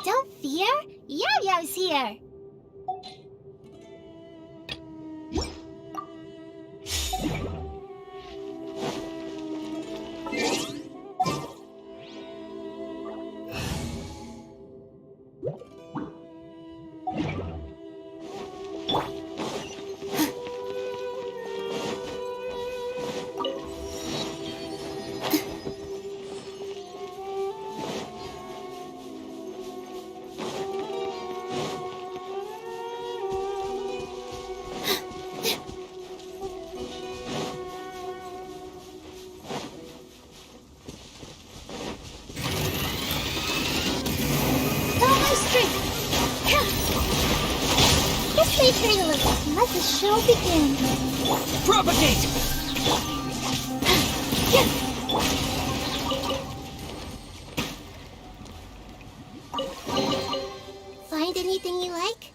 Don't fear, Yo-Yo's here. Just wait for a little. Let the show begin. Propagate! Find anything you like?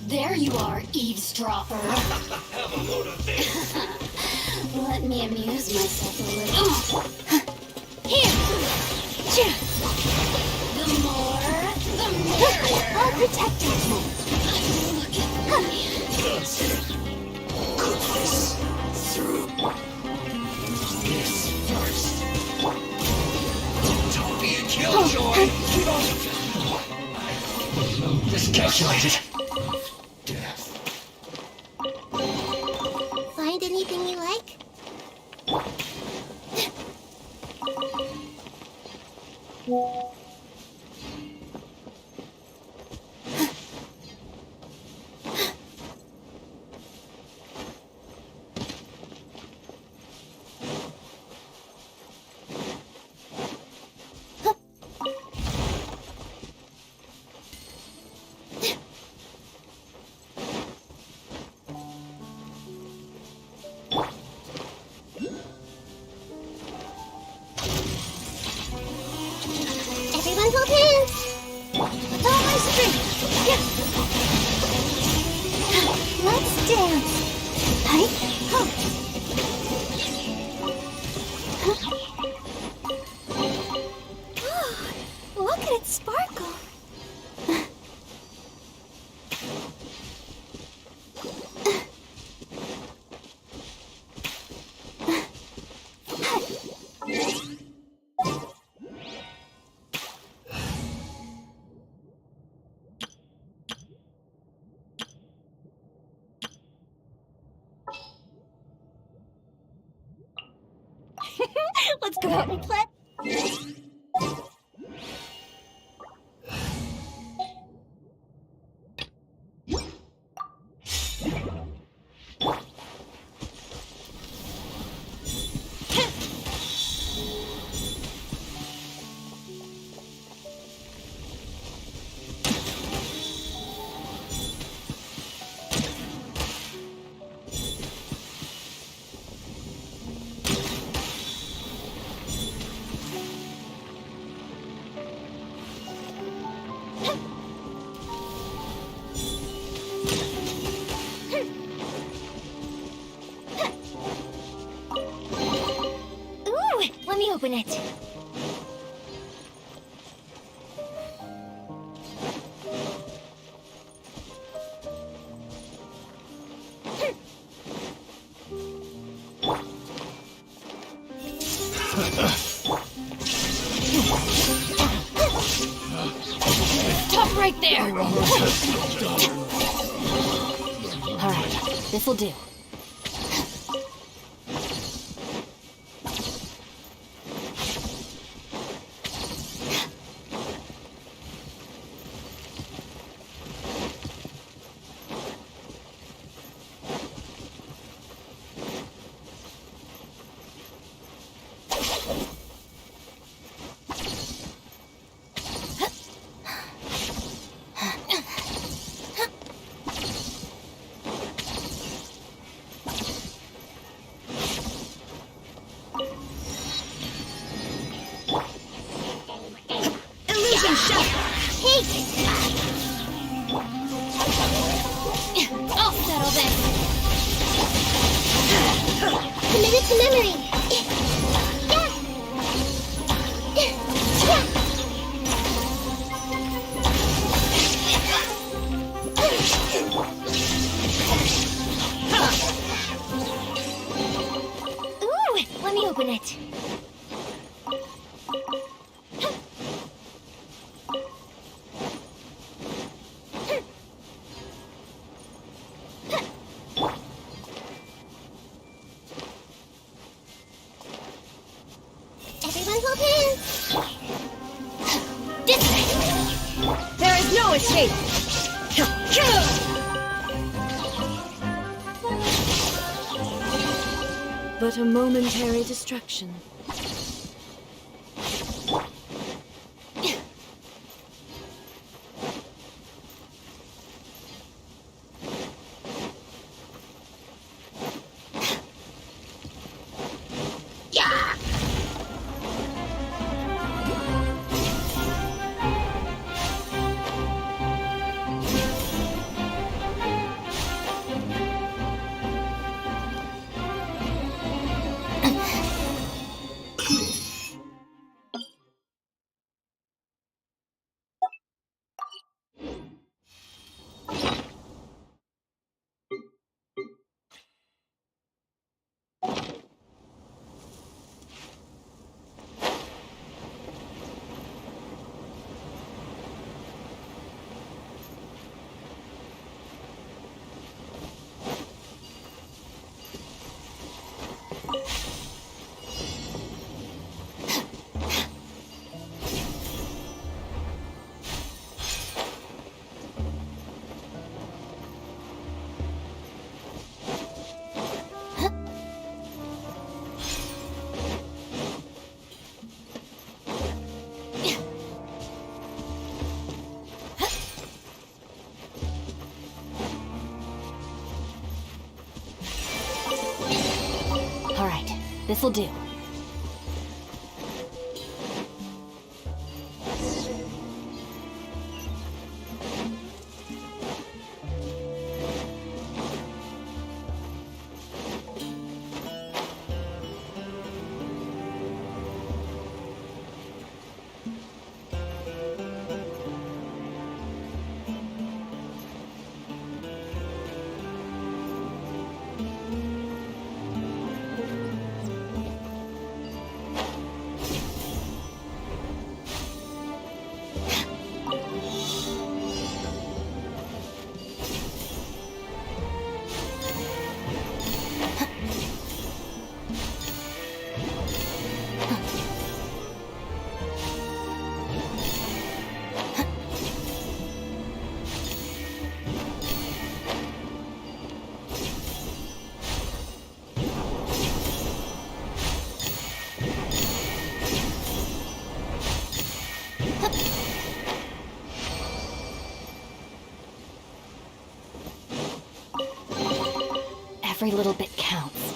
There you are, eavesdropper. Have a load of this. Let me amuse myself a little. Here! The more, the merrier. I'll protect it. Look at me. Goodness. Through this first. Don't be a killjoy. Miscalculated. Death. Find anything you like? Let's go out and play. Ooh, let me open it. Stop right there! Alright, this'll do. Illusion shot! Hey! I'll settle this. Committed to memory! Ooh, let me open it. Everyone hold hands. This way. There is no escape. But a momentary distraction. This'll do. Every little bit counts.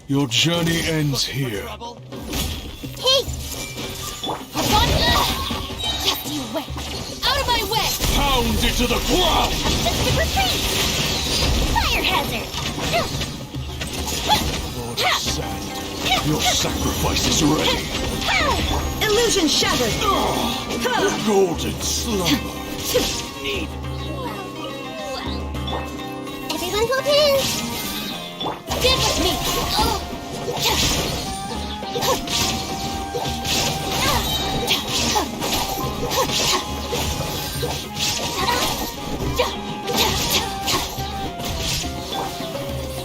Your journey ends here. Hey! Just you wait! Out of my way! Pound it to the ground! Let's retreat! Fire hazard! Lord of Sand, your sacrifice is ready. Illusion shattered! The golden slumber. Everyone hold hands! Stand with me!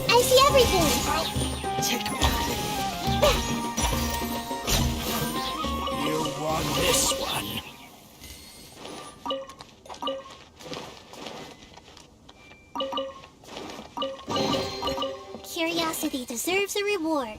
I see everything! You won this one. Curiosity deserves a reward.